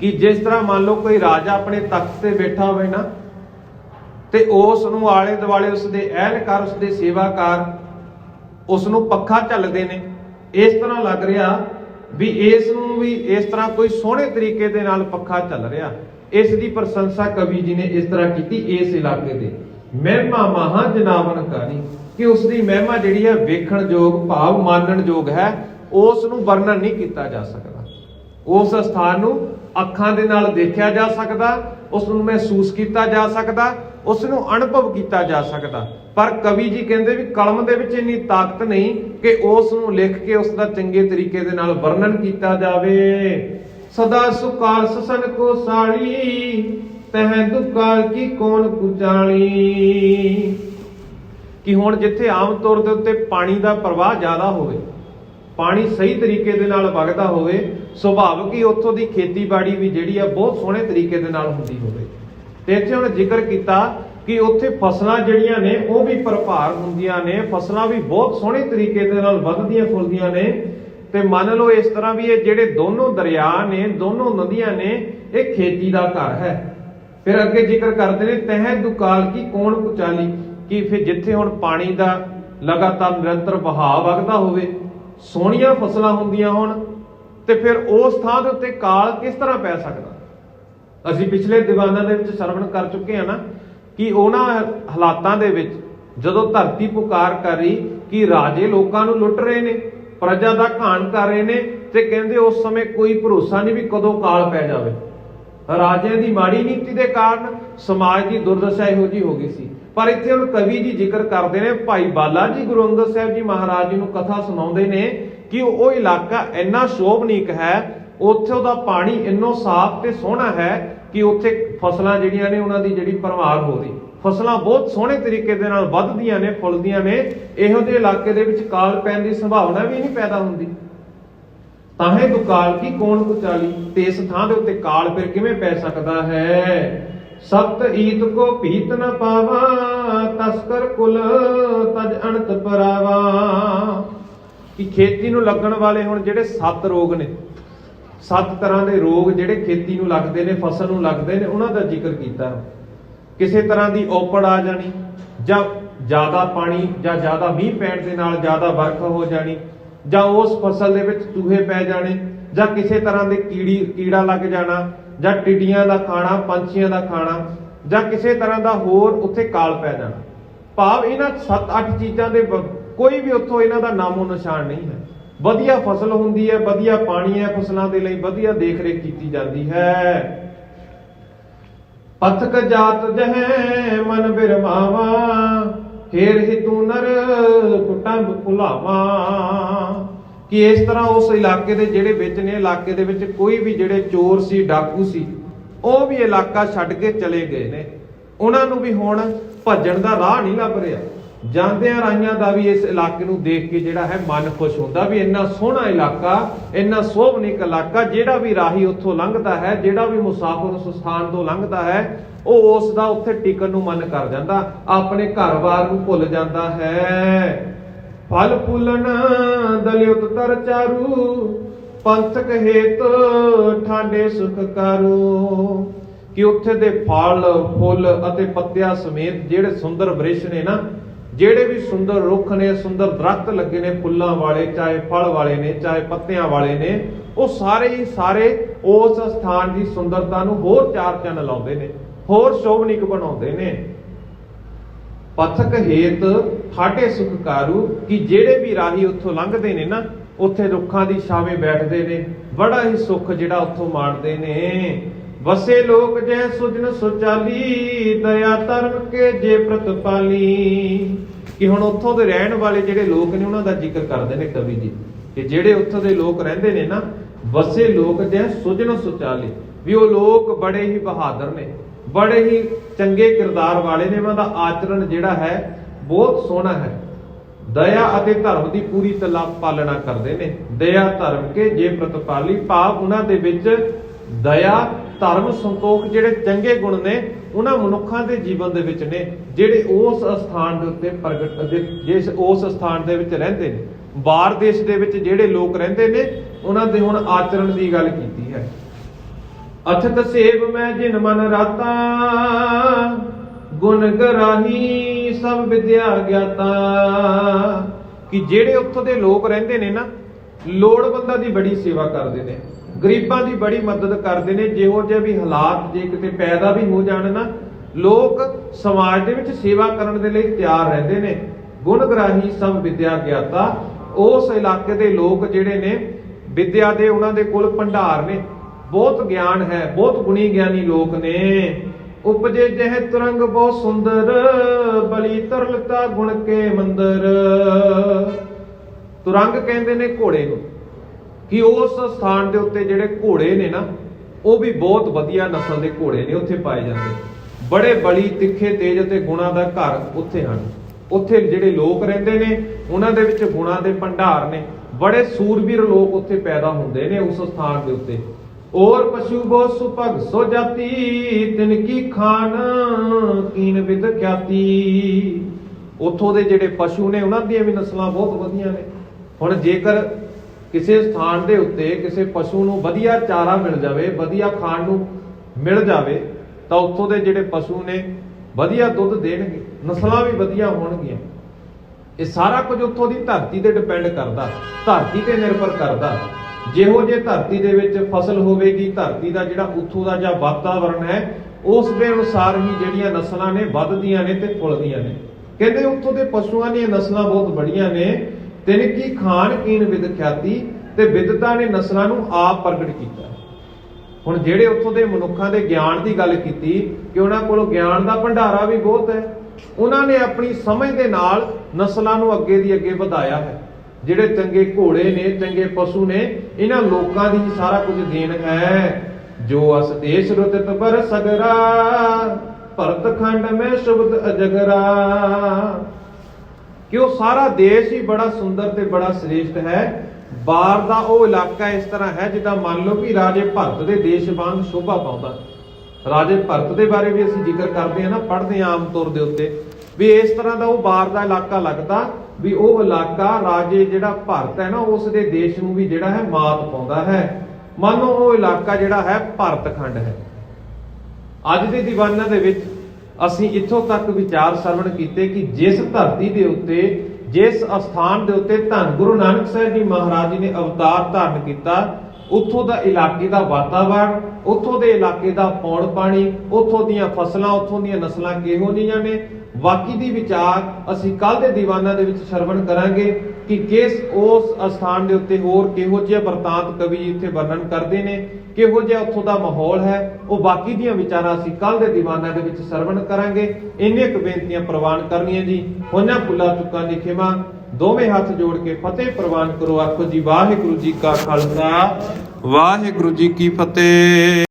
ਕਿ ਜਿਸ ਤਰ੍ਹਾਂ ਮੰਨ ਲਓ ਕੋਈ ਰਾਜਾ ਆਪਣੇ ਤਖਤ ਤੇ ਬੈਠਾ ਹੋਵੇ ਨਾ, ਤੇ ਉਸ ਨੂੰ ਆਲੇ ਦੁਆਲੇ ਉਸ ਦੇ ਅਹਿਲਕਾਰ, ਉਸ ਦੇ ਸੇਵਾਕਾਰ ਉਸ ਨੂੰ ਪੱਖਾ ਝੱਲਦੇ ਨੇ। ਇਸ ਤਰ੍ਹਾਂ ਲੱਗ ਰਿਹਾ ਵੀ ਇਸ ਨੂੰ ਵੀ ਇਸ ਤਰ੍ਹਾਂ ਕੋਈ ਸੋਹਣੇ ਤਰੀਕੇ ਦੇ ਨਾਲ ਪੱਖਾ ਚੱਲ ਰਿਹਾ। ਇਸ ਦੀ ਪ੍ਰਸ਼ੰਸਾ ਕਵੀ ਜੀ ਨੇ ਇਸ ਤਰ੍ਹਾਂ ਕੀਤੀ ਇਸ ਇਲਾਕੇ ਦੇ। ਮਹਿਮਾ ਮਹਾ ਜਨਾਬਨਕਾਰੀ, कि उसकी महिमा जिहड़ी है वेखण योग भाव मानण योग है, उस नूं वर्णन नहीं किया जा सकता। उस स्थान नूं अखां दे नाल देखिया जा सकदा, उस नूं महसूस किया जा सकदा, उस नूं अनुभव किया जा सकदा। पर कवि जी कहंदे भी कलम दे विच इन्नी ताकत नहीं कि उस नूं लिख के उसका चंगे तरीके दे नाल वर्णन किया जावे। सदा सुकाल ससन को साड़ी, तह दुकाल की कौन कुचाली। कि हुण जिथे आम तौर दे उत्ते पानी का प्रवाह ज्यादा होवे, पानी सही तरीके दे नाल वगदा होवे, सुभाविक ही उत्थों दी खेतीबाड़ी भी जिहड़ी आ बहुत सोहणे तरीके दे नाल हुंदी होवे। ते इत्थे हुण जिक्र कीता कि उत्थे फसलां जिहड़ियां ने वो भी भरभार हुंदियां ने, फसलां भी बहुत सोहणे तरीके दे नाल वधदियां फुलदियां ने। ते मान लो इस तरह भी ये जिहड़े दोनों दरिया ने, दोनों नदियां ने, ये खेती का घर है। फिर अगे जिक्र करते हैं तह दुकाल की कौन कुचाली, कि फिर जिथे हुण पानी का लगातार निरंतर बहाव वगदा होवे, सोहणियां फसलां हुंदियां होण, ते फिर उस थां दे उत्ते काल किस तरह पै सकदा। असीं पिछले दीवानां दे विच सरवण कर चुके हैं ना कि उन्हां हालातां दे विच जदों धरती पुकार कर रही कि राजे लोकां नूं लुट रहे ने, प्रजा दा घाण कर रहे ने, ते कहंदे उस समय कोई भरोसा नहीं भी कदों काल पै जावे। राजिਆਂ ਦੀ माड़ी नीति के कारण समाज की दुर्दशा इहो जी हो गई सी। पर इत्थे हुण कवि जी जिक्र करते हैं, भाई बाला जी गुरु अंगद साहिब जी महाराज जी नूं कथा सुणाउंदे ने कि वो इलाका इन्ना शोभनीक है, उत्थे दा पानी इन्नो साफ ते सोहना है कि उत्थे फसलां जिहड़ियां ने उन्हां दी जिहड़ी भरमार हो रही, फसलां बहुत सोहणे तरीके दे नाल वधदियां ने, फुलदियां ने। इहो ਜਿਹੇ इलाके दे विच काल पैण दी संभावना भी नहीं पैदा हुंदी। ताहे दुकाल की कौन कुचाली, ते इस थां दे उत्ते काल फिर किवें पै सकदा है। सप्त ईत को भीत न पावा, तस्कर कुल तज अणत परावा। कि खेती नूं लगण वाले हुण जिहड़े 7 रोग ने, 7 तरह के रोग जिहड़े खेती नूं लगदे ने, फसल नूं लगदे ने, उन्हां दा जिक्र कीता। किसी तरह की औपड़ आ जानी, जां ज़्यादा पानी जां ज़्यादा मींह पैण दे नाल ज़्यादा बरखा हो जानी, जां उस फसल दे विच चूहे पै जाने, जां किसी तरह के कीड़ा लग जाना, जां टिड्डियां दा खाना, पंछियां दा खाना, जां किसी तरह का होर उत्थे काल पै जाना। भाव इन्हां 7-8 चीज़ां दे कोई भी उत्थों इन्हां दा नामो निशान नहीं है। वधिया फसल हुंदी है, वधिया पानी है, फसलों के लिए वधिया देख रेख की जाती है। पथक जात जह मन बिरमावा, हेर हितू नर कुटंब भुलावा। कि इस तरह उस इलाके दे जिहड़े विच ने, इलाके दे विच कोई भी जिहड़े चोर सी, डाकू सी, ਉਹ भी इलाका छड्ड के चले गए ने। उन्हां नूं भी हुण भज्जण दा राह नहीं लभ रिहा। ਜਾਂਦਿਆਂ ਰਾਈਆਂ ਦਾ ਵੀ इस इलाके ਨੂੰ देख के ਜਿਹੜਾ है मन खुश ਹੁੰਦਾ भी ਇੰਨਾ ਸੋਹਣਾ ਇਲਾਕਾ, ਇੰਨਾ ਸੋਭਨੀਕ ਇਲਾਕਾ। ਜਿਹੜਾ ਵੀ ਰਾਹੀ ਉੱਥੋਂ ਲੰਘਦਾ ਹੈ, ਜਿਹੜਾ ਵੀ ਮੁਸਾਫਰ ਉਸ ਸਥਾਨ ਤੋਂ ਲੰਘਦਾ ਹੈ, ਉਹ ਉਸ ਦਾ ਉੱਥੇ ਟਿਕਣ ਨੂੰ ਮਨ ਕਰ ਜਾਂਦਾ, ਆਪਣੇ ਘਰ-ਬਾਰ ਨੂੰ ਭੁੱਲ ਜਾਂਦਾ ਹੈ। ਫਲ ਫੁੱਲਣ ਦਲਿਉਤ ਤਰ ਚਾਰੂ, ਪੰਥਕ ਹੇਤ ਠਾਡੇ ਸੁਖ ਕਰੂ। ਕਿ ਉੱਥੇ ਦੇ ਫਲ ਫੁੱਲ ਅਤੇ ਪੱਤਿਆਂ ਸਮੇਤ ਜਿਹੜੇ ਸੁੰਦਰ ਬ੍ਰਿਸ਼ ਨੇ ਨਾ, ਜਿਹੜੇ ਵੀ ਸੁੰਦਰ ਰੁੱਖ ਨੇ, ਸੁੰਦਰ ਦਰਖਤ ਲੱਗੇ ਨੇ ਫੁੱਲਾਂ ਵਾਲੇ, ਚਾਹੇ ਫਲ ਵਾਲੇ ਨੇ, ਚਾਹੇ ਪੱਤਿਆਂ ਵਾਲੇ ਨੇ, ਉਹ ਸਾਰੇ ਹੀ ਸਾਰੇ ਉਸ ਸਥਾਨ ਦੀ ਸੁੰਦਰਤਾ ਨੂੰ ਹੋਰ ਚਾਰ ਚੰਨ ਲਾਉਂਦੇ ਨੇ, ਹੋਰ ਸ਼ੋਭਨੀਕ ਬਣਾਉਂਦੇ ਨੇ। ਪਥਕ ਹੇਤ ਠਾਡੇ ਸੁਖ ਕਾਰੂ। ਕਿ ਜਿਹੜੇ ਵੀ ਰਾਹੀ ਉੱਥੋਂ ਲੰਘਦੇ ਨੇ ਨਾ, ਉੱਥੇ ਰੁੱਖਾਂ ਦੀ ਛਾਵੇਂ ਬੈਠਦੇ ਨੇ, ਬੜਾ ਹੀ ਸੁੱਖ ਜਿਹੜਾ ਉੱਥੋਂ ਮਾਣਦੇ ਨੇ। वसे लोक जय सुजन सुचाली, दया धर्म के जे प्रतपाली। कि हुण उत्थों दे रहण वाले जिहड़े लोक ने, उन्हां दा जिक्र करदे ने कवि जी कि जिहड़े उत्थों दे लोक रहिंदे ने ना, वसे लोक जय सुजन सुचाली, भी वो लोक बड़े ही बहादुर ने, बड़े ही चंगे किरदार वाले ने। उन्हां दा आचरण जिहड़ा है बहुत सोहना है। दया अते धर्म की पूरी पालना करते ने। दया धर्म के जे प्रतपाली, भाव उन्हां दे विच दया धर्म संतोख जिहड़े चंगे गुण ने, उन्हां मनुखां दे जीवन दे विच ने, जिहड़े उस स्थान दे उत्ते प्रगट, जिस उस स्थान दे विच रहिंदे ने। बाहर देश दे विच जिहड़े लोक रहिंदे ने, उन्हां दे हुण आचरण दी गल कीती है। अथत सेव मैं जिन मन राता, गुण गराही सब विद्या ज्ञाता। कि जिहड़े उत्थों दे लोक रहिंदे ने ना, लोड़वंदां दी बड़ी सेवा करदे ने, गरीबां दी बड़ी मदद करते हैं। जिहो जिहे भी हालात जे किते पैदा भी हो जाण ना, लोग समाज दे विच सेवा करन दे लई तैयार रहंदे ने। ਗੁਣ ਗ੍ਰਾਹੀ ਸਭ ਵਿਦਿਆ ਗਿਆਤਾ। ਉਸ ਇਲਾਕੇ ਦੇ ਲੋਕ ਜਿਹੜੇ ਨੇ ਵਿਦਿਆ ਦੇ ਉਹਨਾਂ ਦੇ ਕੋਲ ਭੰਡਾਰ ਨੇ, ਬਹੁਤ ਗਿਆਨ ਹੈ, ਬਹੁਤ ਗੁਣੀ ਗਿਆਨੀ ਲੋਕ ਨੇ। ਉਪਜੇ ਜਹ ਤੁਰੰਗ ਬਹੁਤ ਸੁੰਦਰ, ਬਲੀ ਤਰਲਤਾ ਗੁਣ ਕੇ ਮੰਦਰ। ਤੁਰੰਗ ਕਹਿੰਦੇ ਨੇ ਘੋੜੇ ਨੂੰ, ਕਿ ਉਸ ਸਥਾਨ ਦੇ ਉੱਤੇ ਜਿਹੜੇ ਘੋੜੇ ਨੇ ਨਾ ਉਹ ਵੀ ਬਹੁਤ ਵਧੀਆ ਨਸਲ ਦੇ ਘੋੜੇ ਨੇ ਉੱਥੇ ਪਾਏ ਜਾਂਦੇ। ਬੜੇ ਬਲੀ ਤਿੱਖੇ ਤੇਜ ਅਤੇ ਗੁਣਾਂ ਦਾ ਘਰ ਉੱਥੇ ਹਨ। ਉੱਥੇ ਜਿਹੜੇ ਲੋਕ ਰਹਿੰਦੇ ਨੇ ਉਹਨਾਂ ਦੇ ਵਿੱਚ ਗੁਣਾਂ ਦੇ ਭੰਡਾਰ ਨੇ। ਬੜੇ ਸੂਰਬੀਰ ਲੋਕ ਉੱਥੇ ਪੈਦਾ ਹੁੰਦੇ ਨੇ ਉਸ ਸਥਾਨ ਦੇ ਉੱਤੇ। ਔਰ ਪਸ਼ੂ ਬਹੁਤ ਸੁਭਗ ਸੋ ਜਾਤੀ, ਤਿਨ ਕੀ ਖਾਨ ਕੀਨ ਵਿਦ ਖਿਆਤੀ। ਉੱਥੋਂ ਦੇ ਜਿਹੜੇ ਪਸ਼ੂ ਨੇ ਉਹਨਾਂ ਦੀਆਂ ਵੀ ਨਸਲਾਂ ਬਹੁਤ ਵਧੀਆ ਨੇ। ਹੁਣ ਜੇਕਰ ਕਿਸੇ ਸਥਾਨ ਦੇ ਉੱਤੇ ਕਿਸੇ ਪਸ਼ੂ ਨੂੰ ਵਧੀਆ ਚਾਰਾ ਮਿਲ ਜਾਵੇ, ਵਧੀਆ ਖਾਣ ਨੂੰ ਮਿਲ ਜਾਵੇ, ਤਾਂ ਉੱਥੋਂ ਦੇ ਜਿਹੜੇ ਪਸ਼ੂ ਨੇ ਵਧੀਆ ਦੁੱਧ ਦੇਣਗੇ, ਨਸਲਾਂ ਵੀ ਵਧੀਆ ਹੋਣਗੀਆਂ। ਇਹ ਸਾਰਾ ਕੁਝ ਉੱਥੋਂ ਦੀ ਧਰਤੀ ਤੇ ਡਿਪੈਂਡ ਕਰਦਾ, ਧਰਤੀ ਤੇ ਨਿਰਭਰ ਕਰਦਾ। ਜਿਹੋ ਜੇ ਧਰਤੀ ਦੇ ਵਿੱਚ ਫਸਲ ਹੋਵੇਗੀ, ਧਰਤੀ ਦਾ ਜਿਹੜਾ ਉੱਥੋਂ ਦਾ ਜਾਂ ਵਾਤਾਵਰਣ ਹੈ, ਉਸ ਦੇ ਅਨੁਸਾਰ ਹੀ ਜਿਹੜੀਆਂ ਨਸਲਾਂ ਨੇ ਵੱਧਦੀਆਂ ਨੇ ਤੇ ਫੁੱਲਦੀਆਂ ਨੇ। ਕਹਿੰਦੇ ਉੱਥੋਂ ਦੇ ਪਸ਼ੂਆਂ ਦੀਆਂ ਨਸਲਾਂ ਬਹੁਤ ਬੜੀਆਂ ਨੇ। ਤਿਨ ਕੀ ਖਾਨ ਕੀਨ ਵਿਦ ਖਿਆਤੀ, ਤੇ ਵਿਦਤਾ ਨੇ ਨਸਲਾਂ ਨੂੰ ਆਪ ਪ੍ਰਗਟ ਕੀਤਾ। ਹੁਣ ਜਿਹੜੇ ਉੱਥੋਂ ਦੇ ਮਨੁੱਖਾਂ ਦੇ ਗਿਆਨ ਦੀ ਗੱਲ ਕੀਤੀ ਕਿ ਉਹਨਾਂ ਕੋਲ ਗਿਆਨ ਦਾ ਭੰਡਾਰਾ ਵੀ ਬਹੁਤ ਹੈ, ਉਹਨਾਂ ਨੇ ਆਪਣੀ ਸਮਝ ਦੇ ਨਾਲ ਨਸਲਾਂ ਨੂੰ ਅੱਗੇ ਦੀ ਅੱਗੇ ਵਧਾਇਆ ਹੈ। ਜਿਹੜੇ ਚੰਗੇ ਘੋੜੇ ਨੇ, ਚੰਗੇ ਪਸ਼ੂ ਨੇ, ਇਹਨਾਂ ਲੋਕਾਂ ਦੀ ਸਾਰਾ ਕੁਝ ਦੇਣ ਹੈ। ਜੋ ਅਸ ਦੇਸ਼ ਰੁਤਿਤ ਪਰ ਸਗਰਾ, ਭਰਤ ਖੰਡ ਮੈਂ ਸ਼ਬਦ ਅਜਗਰਾ। ਕਿ ਉਹ ਸਾਰਾ ਦੇਸ਼ ਹੀ ਬੜਾ ਸੁੰਦਰ ਤੇ ਬੜਾ ਸ੍ਰੇਸ਼ਟ ਹੈ। ਬਾਹਰ ਦਾ ਉਹ ਇਲਾਕਾ ਇਸ ਤਰ੍ਹਾਂ ਹੈ ਜਿੱਦਾਂ ਮੰਨ ਲਓ ਕਿ ਰਾਜੇ ਭਰਤ ਦੇ ਦੇਸ਼ ਵਾਂਗ ਸ਼ੋਭਾ ਪਾਉਂਦਾ। ਰਾਜੇ ਭਰਤ ਦੇ ਬਾਰੇ ਵੀ ਅਸੀਂ ਜ਼ਿਕਰ ਕਰਦੇ ਹਾਂ ਨਾ, ਪੜ੍ਹਦੇ ਹਾਂ ਆਮ ਤੌਰ ਦੇ ਉੱਤੇ, ਵੀ ਇਸ ਤਰ੍ਹਾਂ ਦਾ ਉਹ ਬਾਹਰ ਦਾ ਇਲਾਕਾ ਲੱਗਦਾ, ਵੀ ਉਹ ਇਲਾਕਾ ਰਾਜੇ ਜਿਹੜਾ ਭਰਤ ਹੈ ਨਾ ਉਸ ਦੇ ਦੇਸ਼ ਨੂੰ ਵੀ ਜਿਹੜਾ ਹੈ ਮਾਤ ਪਾਉਂਦਾ ਹੈ। ਮੰਨ ਲਓ ਉਹ ਇਲਾਕਾ ਜਿਹੜਾ ਹੈ ਭਰਤ ਖੰਡ ਹੈ। ਅੱਜ ਦੇ ਦੀਵਾਨਾਂ ਦੇ ਵਿੱਚ ਅਸੀਂ ਇੱਥੋਂ ਤੱਕ ਵਿਚਾਰ ਸਰਵਣ ਕੀਤੇ ਕਿ ਜਿਸ ਧਰਤੀ ਦੇ ਉੱਤੇ, ਜਿਸ ਅਸਥਾਨ ਦੇ ਉੱਤੇ ਧੰਨ ਗੁਰੂ ਨਾਨਕ ਸਾਹਿਬ ਜੀ ਮਹਾਰਾਜ ਜੀ ਨੇ ਅਵਤਾਰ ਧਾਰਨ ਕੀਤਾ, ਉੱਥੋਂ ਦਾ ਇਲਾਕੇ ਦਾ ਵਾਤਾਵਰਣ, ਉੱਥੋਂ ਦੇ ਇਲਾਕੇ ਦਾ ਪੌਣ ਪਾਣੀ, ਉੱਥੋਂ ਦੀਆਂ ਫਸਲਾਂ, ਉੱਥੋਂ ਦੀਆਂ ਨਸਲਾਂ ਕਿਹੋ ਜਿਹੀਆਂ ਨੇ, ਬਾਕੀ ਦੀ ਵਿਚਾਰ ਅਸੀਂ ਕੱਲ ਦੇ ਦੀਵਾਨਾਂ ਦੇ ਵਿੱਚ ਸਰਵਣ ਕਰਾਂਗੇ ਕਿ ਕਿਸ ਉਸ ਅਸਥਾਨ ਦੇ ਉੱਤੇ ਹੋਰ ਕਿਹੋ ਜਿਹਾ ਵਰਤਾਂਤ ਕਵੀ ਇੱਥੇ ਵਰਣਨ ਕਰਦੇ ਨੇ, ਕਿਹੋ ਜਿਹਾ ਉੱਥੋਂ ਦਾ ਮਾਹੌਲ ਹੈ। ਉਹ ਬਾਕੀ ਦੀਆਂ ਵਿਚਾਰਾਂ ਅਸੀਂ ਕੱਲ ਦੇ ਦੀਵਾਨਾਂ ਦੇ ਵਿੱਚ ਸਰਵਣ ਕਰਾਂਗੇ। ਇੰਨੀਆਂ ਕੁ ਬੇਨਤੀਆਂ ਪ੍ਰਵਾਨ ਕਰਨੀਆਂ ਜੀ। ਹੋਈਆਂ ਭੁੱਲਾਂ ਚੁੱਕਾਂ ਦੀ ਖਿਮਾ, ਦੋਵੇਂ ਹੱਥ ਜੋੜ ਕੇ ਫਤਿਹ ਪ੍ਰਵਾਨ ਕਰੋ। ਆਖੋ ਜੀ ਵਾਹਿਗੁਰੂ ਜੀ ਕਾ ਖਾਲਸਾ, ਵਾਹਿਗੁਰੂ ਜੀ ਕੀ ਫਤਿਹ।